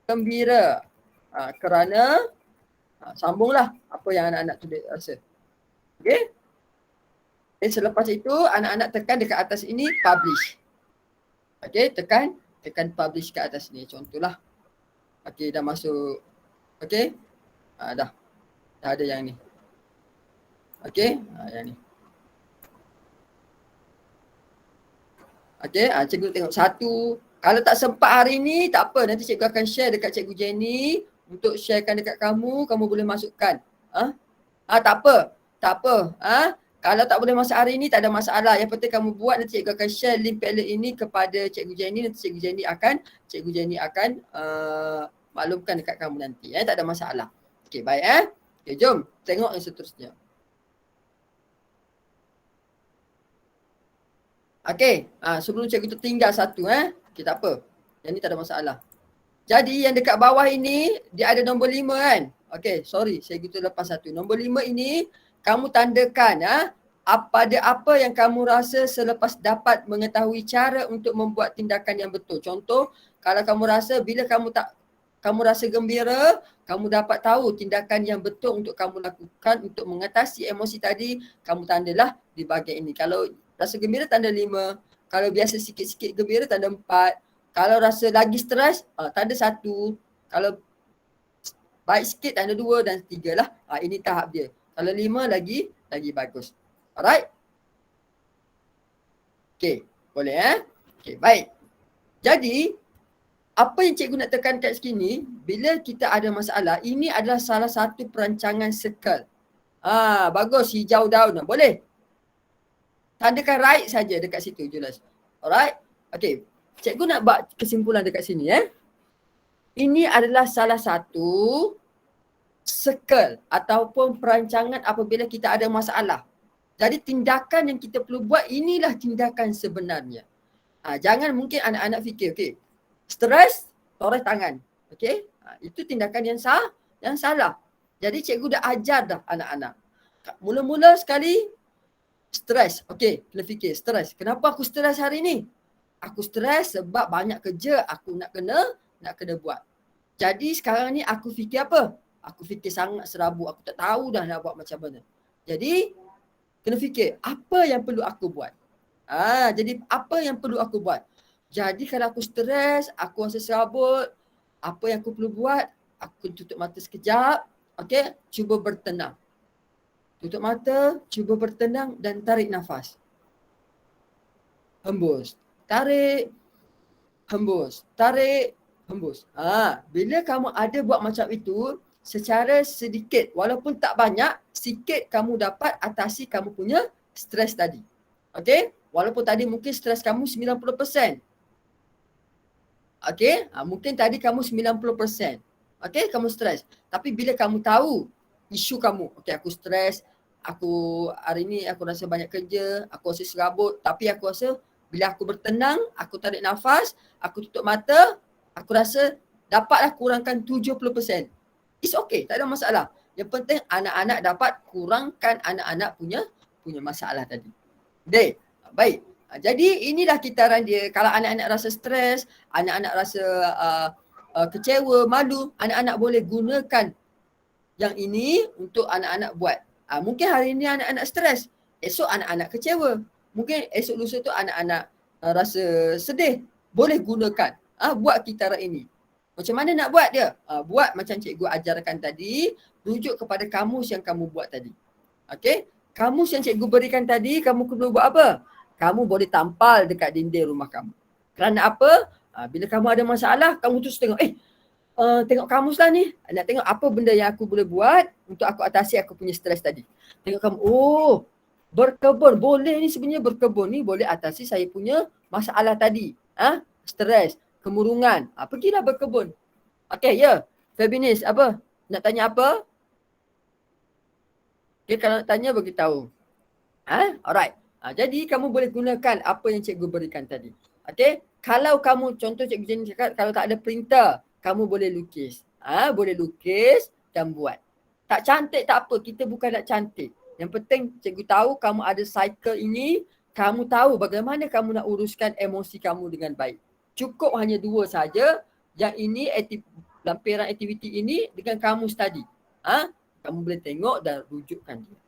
gembira kerana sambunglah apa yang anak-anak tulis rasa. Okay. Dan selepas itu anak-anak tekan dekat atas ini publish. Okay, tekan publish kat atas ni. Contohlah. Okay, dah masuk. Okay. Dah ada yang ni. Okay, yang ni. Okay, cikgu tengok satu. Kalau tak sempat hari ni, tak apa. Nanti cikgu akan share dekat cikgu Jenny. Untuk sharekan dekat kamu boleh masukkan Tak apa. Kalau tak boleh masuk hari ni tak ada masalah. Yang penting kamu buat, nanti cikgu akan share link Padlet ini kepada Cikgu Jenny. Nanti Cikgu Jenny akan maklumkan dekat kamu nanti. Tak ada masalah. Okey, baik Okey, jom tengok yang seterusnya. Okey, sebelum cikgu tertinggal satu Okey, tak apa. Yang ni tak ada masalah. Jadi yang dekat bawah ini dia ada nombor 5 kan? Okey, sorry, cikgu tu lepas satu. Nombor 5 ini kamu tandakan pada apa yang kamu rasa selepas dapat mengetahui cara untuk membuat tindakan yang betul. Contoh, kalau kamu rasa bila kamu rasa gembira, kamu dapat tahu tindakan yang betul untuk kamu lakukan untuk mengatasi emosi tadi, kamu tandalah di bahagian ini. Kalau rasa gembira tanda 5, kalau biasa sikit-sikit gembira tanda 4, kalau rasa lagi stres tanda 1, kalau baik sikit tanda 2 dan 3 lah. Ini tahap dia. Kalau 5 lagi bagus. Alright? Okey, boleh Okey, baik. Jadi, apa yang cikgu nak tekan kat sini, bila kita ada masalah, ini adalah salah satu perancangan circle. Bagus, hijau daun. Boleh? Tandakan right saja dekat situ, jelas. Alright? Okey, cikgu nak buat kesimpulan dekat sini Ini adalah salah satu circle ataupun perancangan apabila kita ada masalah. Jadi tindakan yang kita perlu buat, inilah tindakan sebenarnya. Jangan mungkin anak-anak fikir, okey, stres, toreh tangan. Okey? Itu tindakan yang salah. Jadi cikgu dah ajar dah anak-anak. Mula-mula sekali, stres. Okey, kena fikir, stres. Kenapa aku stres hari ni? Aku stres sebab banyak kerja aku nak kena buat. Jadi sekarang ni aku fikir apa? Aku fikir sangat serabut. Aku tak tahu dah nak buat macam mana. Jadi, kena fikir, apa yang perlu aku buat? Jadi apa yang perlu aku buat? Jadi kalau aku stres, aku rasa serabut, apa yang aku perlu buat? Aku tutup mata sekejap, okey, cuba bertenang. Tutup mata, cuba bertenang dan tarik nafas. Hembus, tarik, hembus, tarik, hembus. Bila kamu ada buat macam itu, secara sedikit, walaupun tak banyak, sikit kamu dapat atasi kamu punya stres tadi. Okey? Walaupun tadi mungkin stres kamu 90%. Okey? Mungkin tadi kamu 90%. Okey? Kamu stres. Tapi bila kamu tahu isu kamu, okey, aku stres, hari ni aku rasa banyak kerja, aku rasa serabut, tapi aku rasa bila aku bertenang, aku tarik nafas, aku tutup mata, aku rasa dapatlah kurangkan 70%. It's okay, tak ada masalah. Yang penting anak-anak dapat kurangkan anak-anak punya masalah tadi. Baik. Jadi inilah kitaran dia. Kalau anak-anak rasa stres, anak-anak rasa kecewa, malu, anak-anak boleh gunakan yang ini untuk anak-anak buat. Mungkin hari ini anak-anak stres, esok anak-anak kecewa. Mungkin esok lusa tu anak-anak rasa sedih. Boleh gunakan. Buat kitaran ini. Macam mana nak buat dia? Buat macam cikgu ajarkan tadi, rujuk kepada kamus yang kamu buat tadi. Okey? Kamus yang cikgu berikan tadi, kamu perlu buat apa? Kamu boleh tampal dekat dinding rumah kamu. Kerana apa? Bila kamu ada masalah, kamu terus tengok, tengok kamus lah ni. Nak tengok apa benda yang aku boleh buat untuk aku atasi aku punya stres tadi. Tengok kamu, berkebun. Boleh ni sebenarnya berkebun ni boleh atasi saya punya masalah tadi. Stres. Kemurungan. Pergilah berkebun. Okey, ya. Febinis, apa? Nak tanya apa? Okay, kalau nak tanya, beritahu. Alright. Jadi, kamu boleh gunakan apa yang cikgu berikan tadi. Okey? Kalau kamu, contoh cikgu Jenny cakap, kalau tak ada printer, kamu boleh lukis. Boleh lukis dan buat. Tak cantik, tak apa. Kita bukan nak cantik. Yang penting, cikgu tahu kamu ada cycle ini, kamu tahu bagaimana kamu nak uruskan emosi kamu dengan baik. Cukup hanya 2 saja. Yang ini lampiran aktiviti ini dengan kamus tadi. Kamu boleh tengok dan rujukkan dia.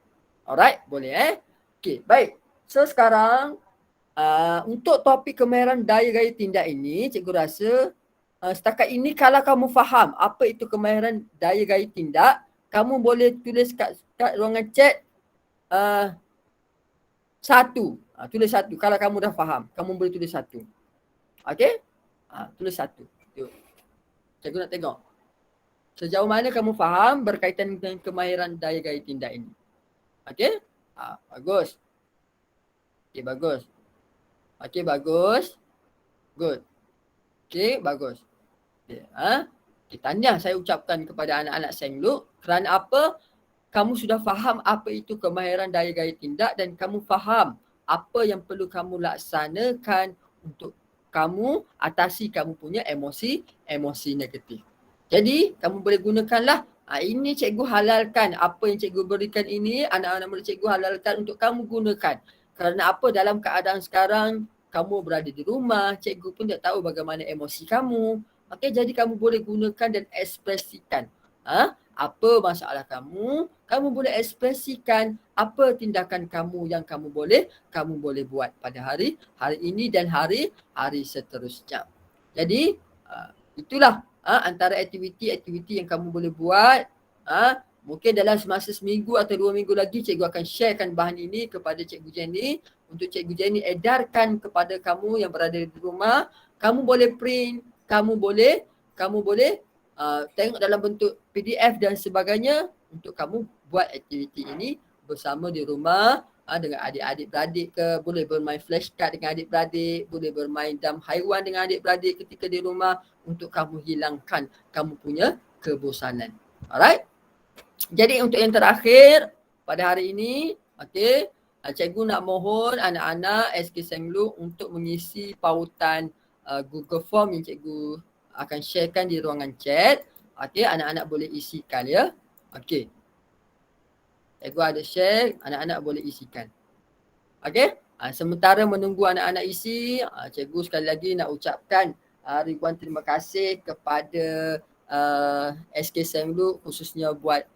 Alright, boleh Okey, baik. So sekarang untuk topik kemahiran daya gaya tindak ini, cikgu rasa setakat ini kalau kamu faham apa itu kemahiran daya gaya tindak, kamu boleh tulis kat ruangan chat 1. Tulis 1. Kalau kamu dah faham, kamu boleh tulis 1. Okey? Tulis 1. Cikgu nak tengok. Sejauh mana kamu faham berkaitan dengan kemahiran daya gaya tindak ini? Okey? Bagus. Okey, bagus. Okey, bagus. Good. Okey, bagus. Okay, tahniah saya ucapkan kepada anak-anak Senglu kerana apa? Kamu sudah faham apa itu kemahiran daya gaya tindak dan kamu faham apa yang perlu kamu laksanakan untuk kamu atasi kamu punya emosi negatif. Jadi, kamu boleh gunakanlah. Ini cikgu halalkan. Apa yang cikgu berikan ini, anak-anak murid cikgu halalkan untuk kamu gunakan. Kerana apa? Dalam keadaan sekarang, kamu berada di rumah, cikgu pun tak tahu bagaimana emosi kamu. Okey, jadi kamu boleh gunakan dan ekspresikan. Apa masalah kamu boleh ekspresikan apa tindakan kamu yang kamu boleh buat pada hari ini dan hari seterusnya. Jadi, itulah antara aktiviti-aktiviti yang kamu boleh buat. Mungkin dalam semasa seminggu atau 2 minggu lagi cikgu akan sharekan bahan ini kepada Cikgu Jenny. Untuk Cikgu Jenny edarkan kepada kamu yang berada di rumah. Kamu boleh print, kamu boleh tengok dalam bentuk PDF dan sebagainya untuk kamu buat aktiviti ini bersama di rumah dengan adik-adik beradik ke, boleh bermain flashcard dengan adik-beradik, boleh bermain dam haiwan dengan adik-beradik ketika di rumah untuk kamu hilangkan kamu punya kebosanan. Alright? Jadi untuk yang terakhir pada hari ini, okey, cikgu nak mohon anak-anak SK Senglu untuk mengisi pautan Google Form yang cikgu akan sharekan di ruangan chat. Okey, anak-anak boleh isikan ya. Okey. Cikgu ada share, anak-anak boleh isikan. Okey? Sementara menunggu anak-anak isi, cikgu sekali lagi nak ucapkan ribuan terima kasih kepada SK Senglu khususnya buat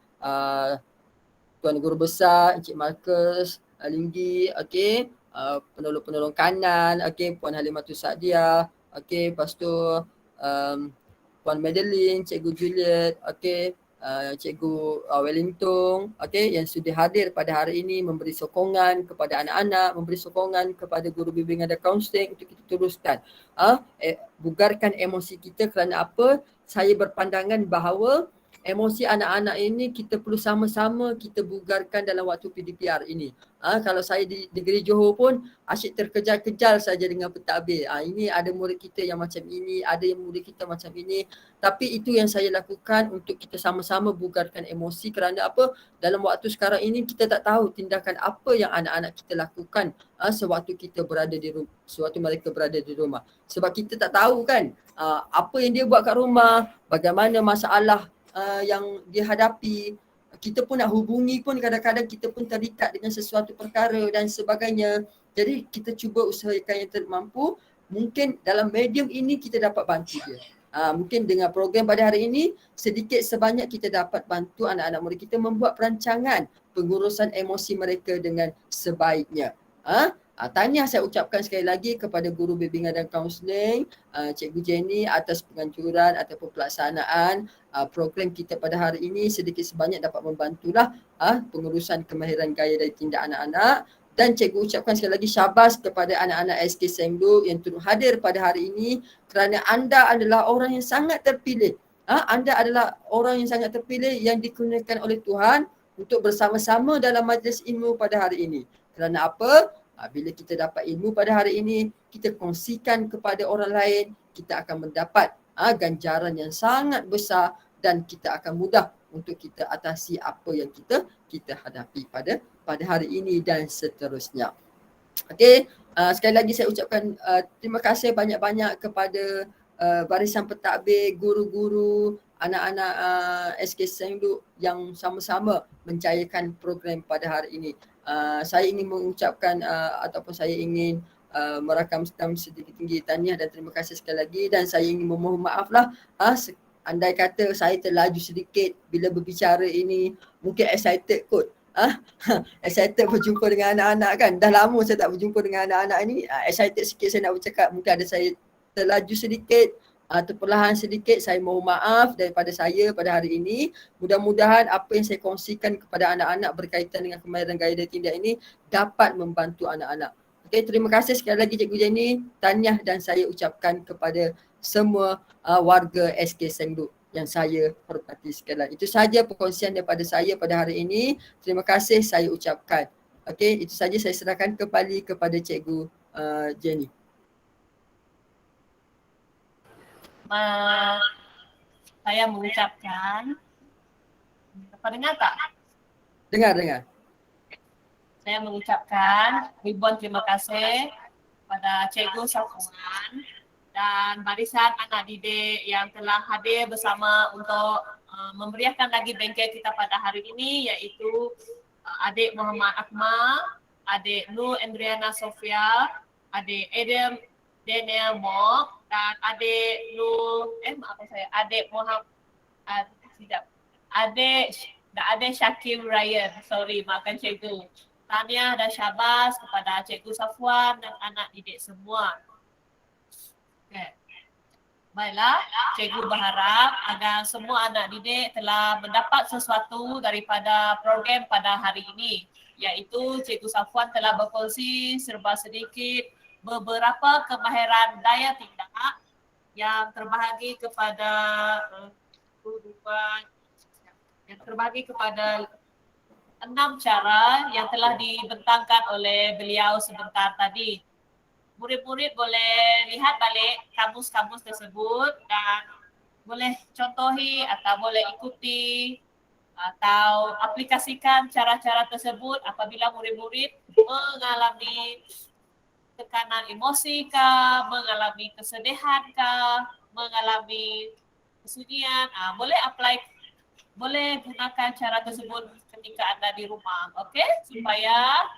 Tuan Guru Besar, Encik Marcus, Linggi, okey, penolong-penolong kanan, okey, Puan Halimatul Sa'diah, okey, lepas tu Puan Madeline, Cikgu Juliet, okey, Cikgu Wellington, okey, yang sudah hadir pada hari ini memberi sokongan kepada anak-anak, memberi sokongan kepada guru bimbingan dan kaunseling untuk kita teruskan bugarkan emosi kita. Kerana apa? Saya berpandangan bahawa emosi anak-anak ini kita perlu sama-sama kita bugarkan dalam waktu PDPR ini. Kalau saya di negeri Johor pun asyik terkejar-kejar saja dengan pentadbir. Ini ada murid kita yang macam ini, ada yang murid kita macam ini. Tapi itu yang saya lakukan untuk kita sama-sama bugarkan emosi. Kerana apa? Dalam waktu sekarang ini kita tak tahu tindakan apa yang anak-anak kita lakukan sewaktu mereka berada di rumah. Sebab kita tak tahu kan apa yang dia buat kat rumah, bagaimana masalah yang dihadapi. Kita pun nak hubungi pun kadang-kadang kita pun terikat dengan sesuatu perkara dan sebagainya. Jadi kita cuba usahakan yang termampu. Mungkin dalam medium ini kita dapat bantu dia. Mungkin dengan program pada hari ini sedikit sebanyak kita dapat bantu anak-anak murid kita membuat perancangan pengurusan emosi mereka dengan sebaiknya. Tahniah saya ucapkan sekali lagi kepada guru bimbingan dan kaunseling Cikgu Jenny atas penganjuran ataupun pelaksanaan program kita pada hari ini. Sedikit sebanyak dapat membantulah pengurusan kemahiran gaya dari tindak anak-anak. Dan cikgu ucapkan sekali lagi syabas kepada anak-anak SK Senglu yang turut hadir pada hari ini kerana anda adalah orang yang sangat terpilih. Anda adalah orang yang sangat terpilih yang dikurniakan oleh Tuhan untuk bersama-sama dalam majlis ilmu pada hari ini. Kerana apa? Bila kita dapat ilmu pada hari ini, kita kongsikan kepada orang lain, kita akan mendapat ganjaran yang sangat besar dan kita akan mudah untuk kita atasi apa yang kita hadapi pada hari ini dan seterusnya. Okey, sekali lagi saya ucapkan terima kasih banyak-banyak kepada barisan pentadbir, guru-guru, anak-anak SK Senglu yang sama-sama menjayakan program pada hari ini. Saya ingin mengucapkan ataupun saya ingin merakam sedikit tinggi tahniah dan terima kasih sekali lagi. Dan saya ingin memohon maaflah andai kata saya terlaju sedikit bila berbicara ini, mungkin excited kot. Excited berjumpa dengan anak-anak kan. Dah lama saya tak berjumpa dengan anak-anak ni. Excited sikit saya nak bercakap. Mungkin ada saya terlaju sedikit, terperlahan sedikit. Saya mohon maaf daripada saya pada hari ini. Mudah-mudahan apa yang saya kongsikan kepada anak-anak berkaitan dengan kemahiran gaya dan tindak ini dapat membantu anak-anak. Okey, terima kasih sekali lagi Cikgu Jenny. Tahniah dan saya ucapkan kepada semua warga SK Senglu yang saya hormati sekalian. Itu sahaja perkongsian daripada saya pada hari ini. Terima kasih saya ucapkan. Okey, itu saja saya serahkan kembali kepada Cikgu Jenny. Saya mengucapkan, dapat dengar tak? Dengar. Saya mengucapkan ribuan terima kasih kepada Cikgu Safwan dan barisan anak didik yang telah hadir bersama untuk memeriahkan lagi bengkel kita pada hari ini, iaitu adik Muhammad Akmal, adik Nur Andriana Sofia, adik Adam Daniel Mok dan adik adik Muhammad adik Syakir Ryan. Sorry, maafkan cikgu. Tahniah dan syabas kepada Cikgu Safwan dan anak didik semua. Okay. Baiklah, cikgu berharap agar semua anak didik telah mendapat sesuatu daripada program pada hari ini, iaitu Cikgu Safwan telah berkongsi serba sedikit beberapa kemahiran daya tindak yang terbahagi kepada 6 cara yang telah dibentangkan oleh beliau sebentar tadi. Murid-murid boleh lihat balik kamus-kamus tersebut dan boleh contohi atau boleh ikuti atau aplikasikan cara-cara tersebut apabila murid-murid mengalami tekanan emosi kah, mengalami kesedihan kah, mengalami kesunyian, boleh gunakan cara tersebut ketika anda di rumah, okey? Supaya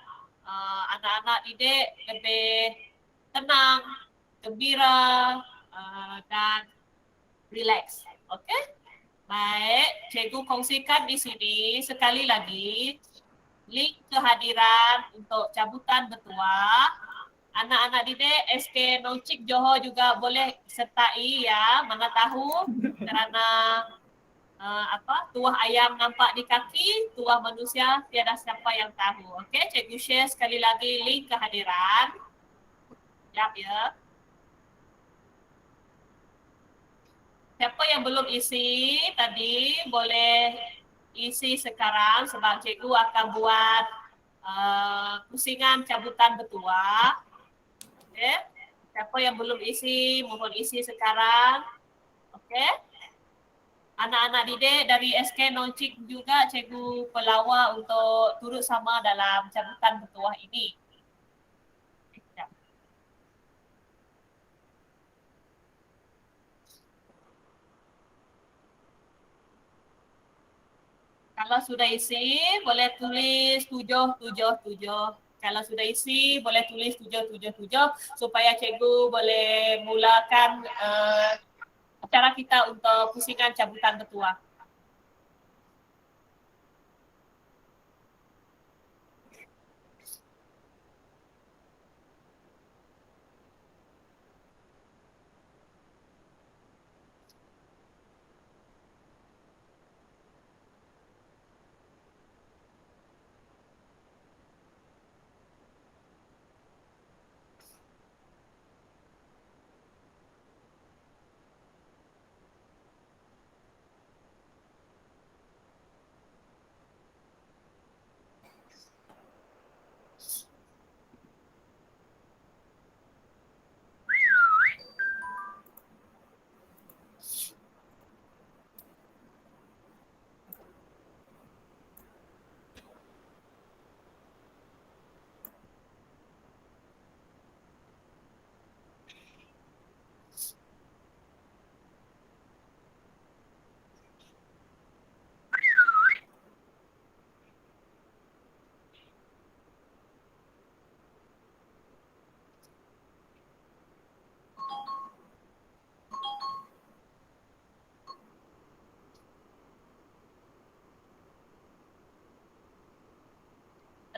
anak-anak didik lebih tenang, gembira dan relax, okey? Baik, cikgu kongsikan di sini sekali lagi link kehadiran untuk cabutan bertuah. Anak-anak didik SK Nongcik Johor juga boleh sertai ya, mana tahu kerana tuah ayam nampak di kaki, tuah manusia tiada siapa yang tahu. Okey, cikgu share sekali lagi link kehadiran. Sekejap ya. Siapa yang belum isi tadi boleh isi sekarang sebab cikgu akan buat pusingan cabutan bertuah. Okey. Siapa yang belum isi, mohon isi sekarang. Okey. Anak-anak didik dari SK Nongcik juga cikgu pelawar untuk turut sama dalam cabutan bertuah ini. Sekejap. Kalau sudah isi, boleh tulis 777. Kalau sudah isi, boleh tulis 777 supaya cikgu boleh mulakan acara kita untuk pusingan cabutan bertuah.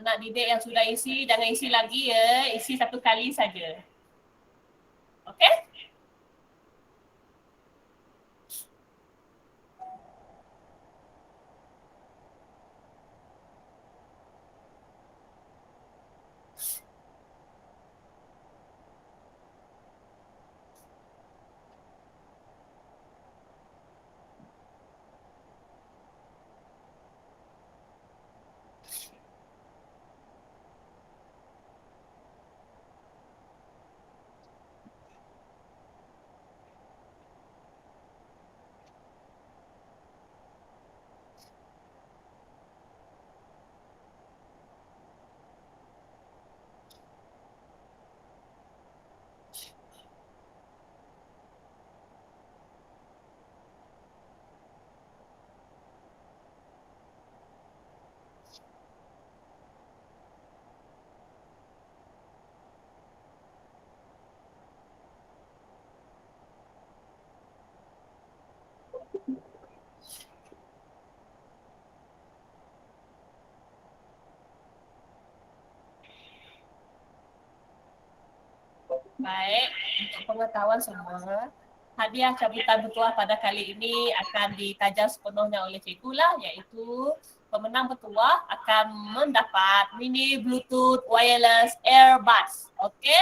Anak didik yang sudah isi, jangan isi lagi ya. Isi satu kali saja. Okey? Baik, untuk pengetahuan semua, hadiah cabutan bertuah pada kali ini akan ditaja sepenuhnya oleh cikgu lah, iaitu pemenang bertuah akan mendapat mini Bluetooth wireless earbuds. Okey?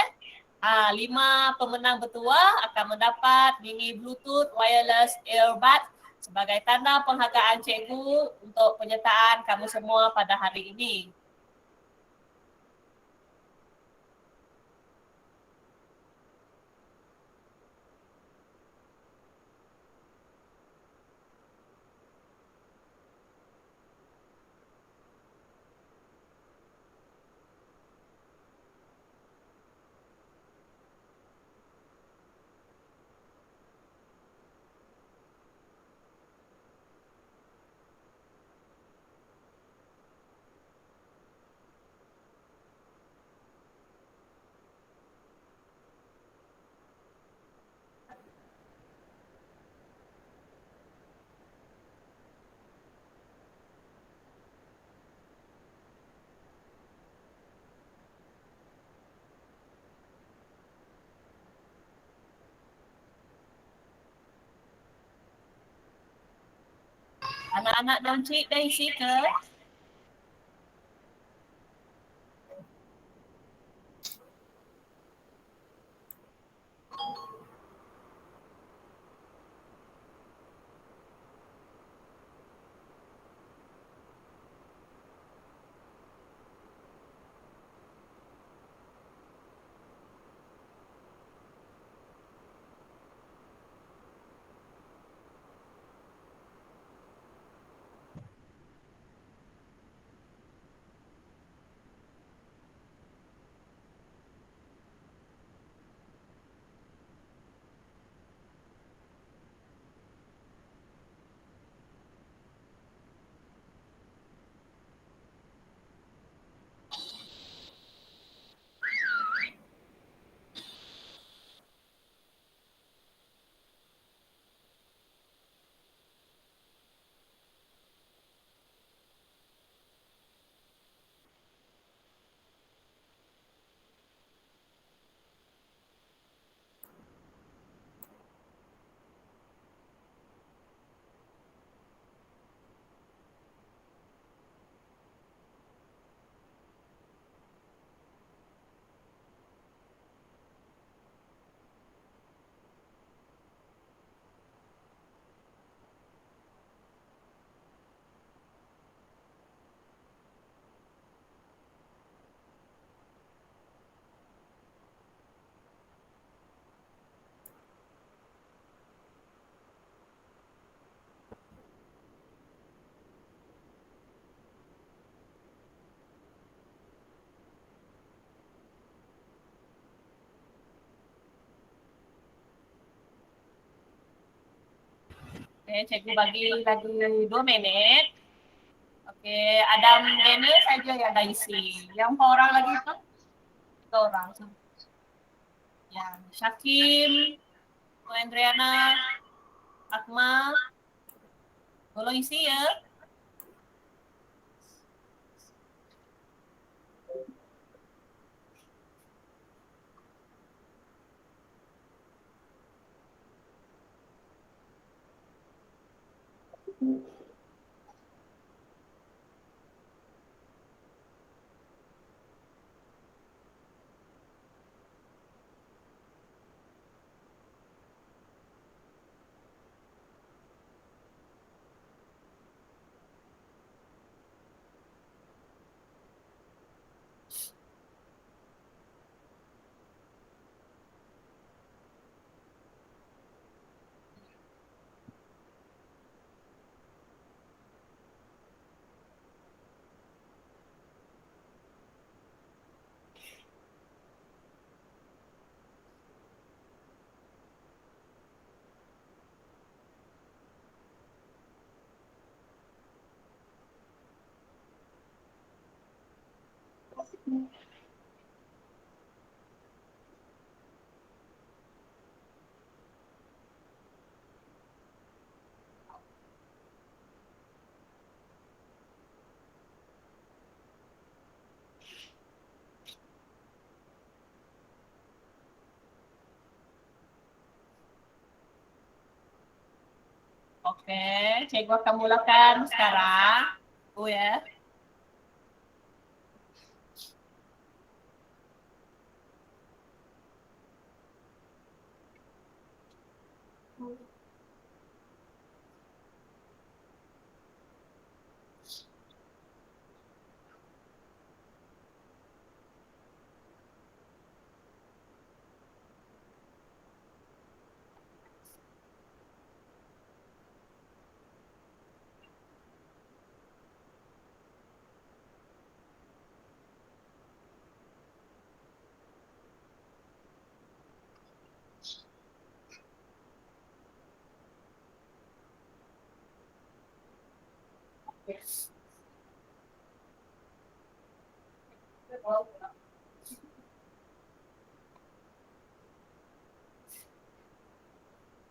5 pemenang bertuah akan mendapat mini Bluetooth wireless earbuds sebagai tanda penghargaan cikgu untuk penyertaan kamu semua pada hari ini. Anak-anak dan cik dah isi ke? Okey, cikgu bagi lagi 2 minit. Okey, Adam Daniel saja yang dah isi. Yang 4 orang lagi tu? 3 orang. Yang Syakim, Ko Andriana, Akmal. Tolong isi ya. Okey, cikgu akan mulakan sekarang. Oh ya.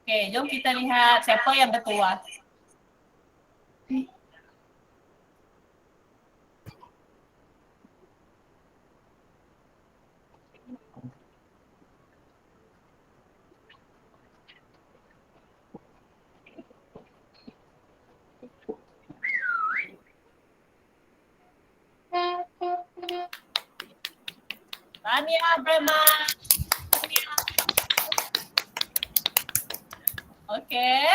Okey, jom kita lihat siapa yang bertuah. Tania Brema. Okey,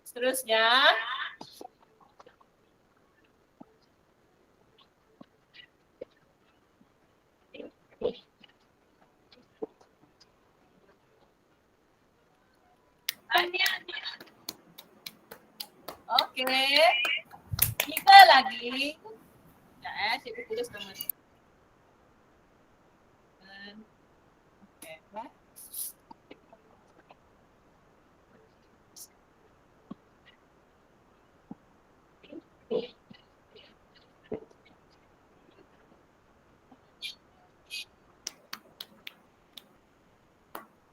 seterusnya. Tania. Okey. 3 lagi. Sekejap cikgu tulis nama dia. Okey, baik.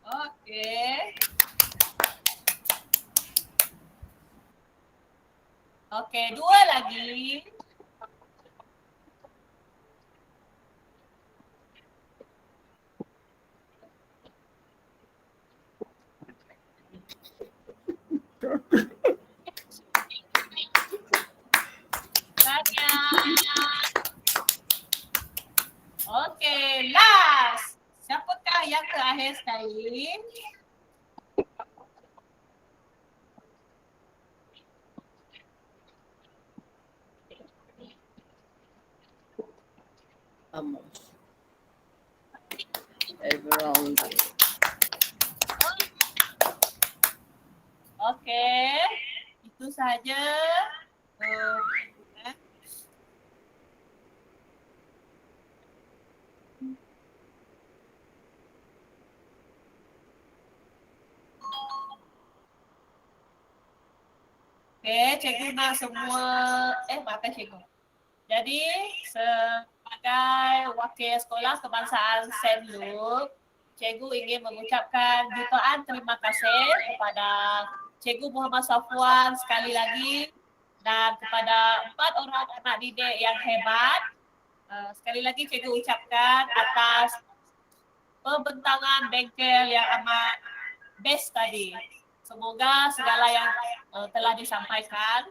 Okey. Okey, 2 lagi. Tanya. Okey, last. Siapakah yang terakhir sekali? Amos. Everyone. Okey, itu saja. Okey, cikgu nak semua, maafkan cikgu. Jadi, sebagai wakil sekolah kebangsaan St. Luke, cikgu ingin mengucapkan jutaan terima kasih kepada Cikgu Muhammad Safwan sekali lagi dan kepada 4 orang anak didik yang hebat. Sekali lagi cikgu ucapkan atas pembentangan bengkel yang amat best tadi. Semoga segala yang telah disampaikan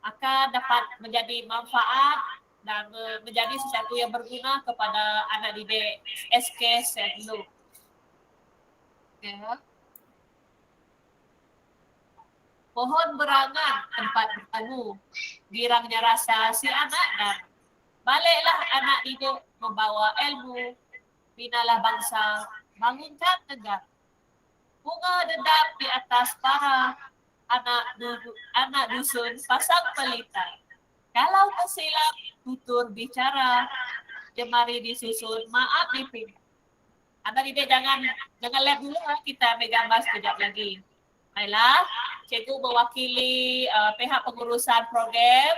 akan dapat menjadi manfaat dan menjadi sesuatu yang berguna kepada anak didik SK St. Luke. Okay. Pohon berangan tempat bertemu, girangnya rasa si anak dan baliklah anak didik membawa ilmu, binalah bangsa, bangunkan negara. Bunga dedap di atas para anak dusun pasang pelita. Kalau tersilap tutur bicara, jemari disusun, maaf dipimpin. Anak didik jangan lab dulu, kita ambil gambar sekejap lagi. Baiklah, cikgu mewakili pihak pengurusan program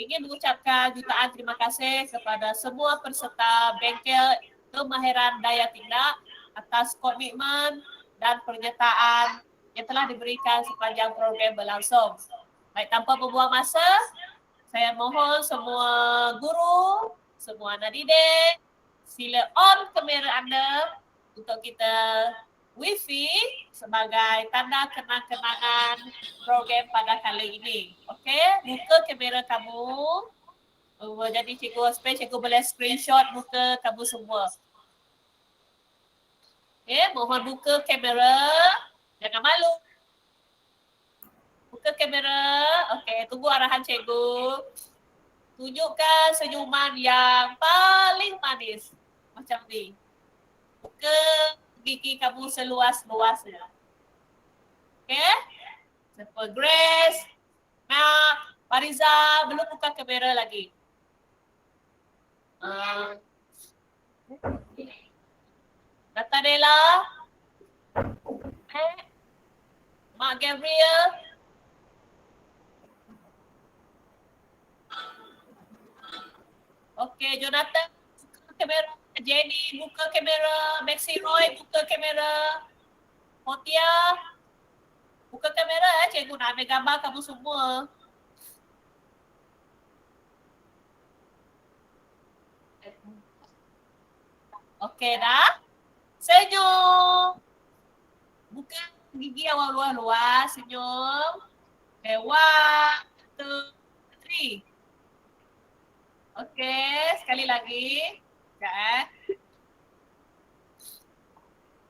ingin mengucapkan jutaan terima kasih kepada semua peserta bengkel kemahiran daya tindak atas komitmen dan pernyataan yang telah diberikan sepanjang program berlangsung. Baik, tanpa membuang masa, saya mohon semua guru, semua anak didik, sila on kamera anda untuk kita Wi-Fi sebagai tanda kenang-kenangan program pada kali ini. Okey, buka kamera kamu. Jadi cikgu boleh screenshot muka kamu semua. Okey, mohon buka kamera. Jangan malu. Buka kamera. Okey, tunggu arahan cikgu. Tunjukkan senyuman yang paling manis. Macam ni. Buka gigi kamu seluas-luasnya. Okay? Siapa Grace, Mak, Fariza, belum buka kamera lagi. Natanela, Mak Gabriel, okay, Jonathan, buka kamera. Jenny, buka kamera. Maxi Roy, buka kamera. Motia, buka kamera. Cikgu nak ambil gambar kamu semua. Okey dah. Senyum. Buka gigi awal luar-luar. Senyum. Okay, 1, 2, 3. Okey, sekali lagi. Sekejap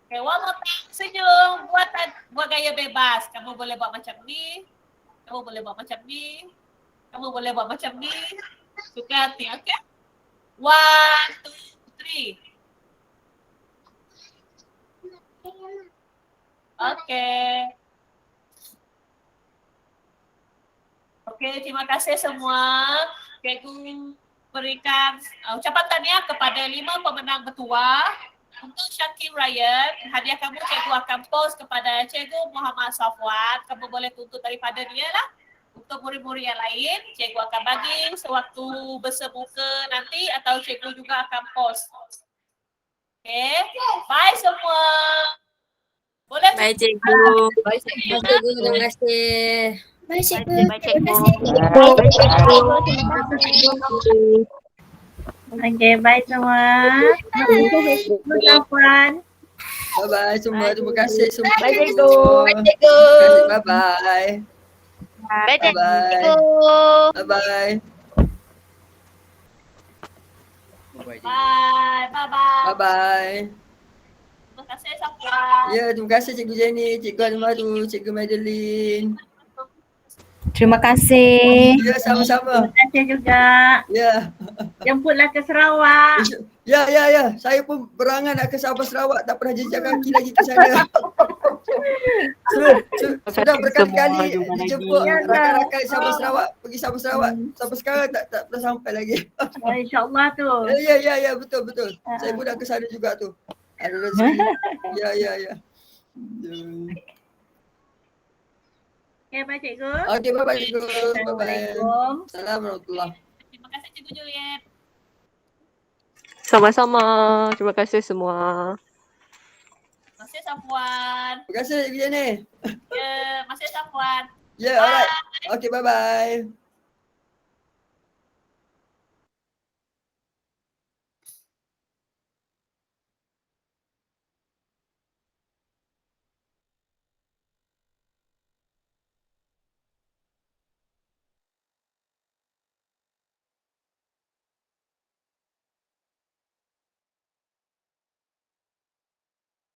Okay, one more time. Senyum. Buat gaya bebas. Kamu boleh buat macam ni. Kamu boleh buat macam ni. Kamu boleh buat macam ni. Suka hati, okey? 1, 2, 3. Okey. Okey, terima kasih semua. Cikgu berikan ucapan tahniah kepada 5 pemenang bertuah. Untuk Syakir Ryan, hadiah kamu cikgu akan post kepada Cikgu Muhammad Safwan. Kamu boleh tuntut daripada dia lah. Untuk murid-murid yang lain, cikgu akan bagi sewaktu bersemuka nanti atau cikgu juga akan post. Okay, bye semua. Boleh? Bye cikgu. Bye cikgu, terima kasih. Bye cikgu. Bye, cikgu. Okay, bye semua. Safwan. Bye-bye semua. Terima kasih semua. Bye, cikgu. Bye cikgu. Bye-bye. Bye, Bye-bye. Bye-bye. Bye. Bye-bye. Bye-bye. Terima kasih Safwan. Ya, terima kasih Cikgu Jenny, Cikgu Almaru, Cikgu Madeline. Terima kasih. Ya, sama-sama. Terima kasih juga. Ya. Jemputlah ke Sarawak. Ya. Saya pun berangan nak ke Sabah Sarawak, tak pernah jejak kaki lagi ke sana. Sudah berkali-kali dijemput rakan-rakan Sabah Sarawak, pergi Sabah Sarawak. Sampai sekarang tak pernah sampai lagi. InsyaAllah tu. Ya, betul. Saya pun nak ke sana juga tu. Ada rezeki. Ya. Okay, bye cikgu. Okey, bye-bye cikgu. Bye-bye. Assalamualaikum. Assalamualaikum. Terima kasih Cikgu Juliet. Sama-sama. Terima kasih semua. Terima kasih Safwan. Terima kasih Cikgu Jenny. Ya, masih Safwan. Ya, alright. Okey, bye-bye.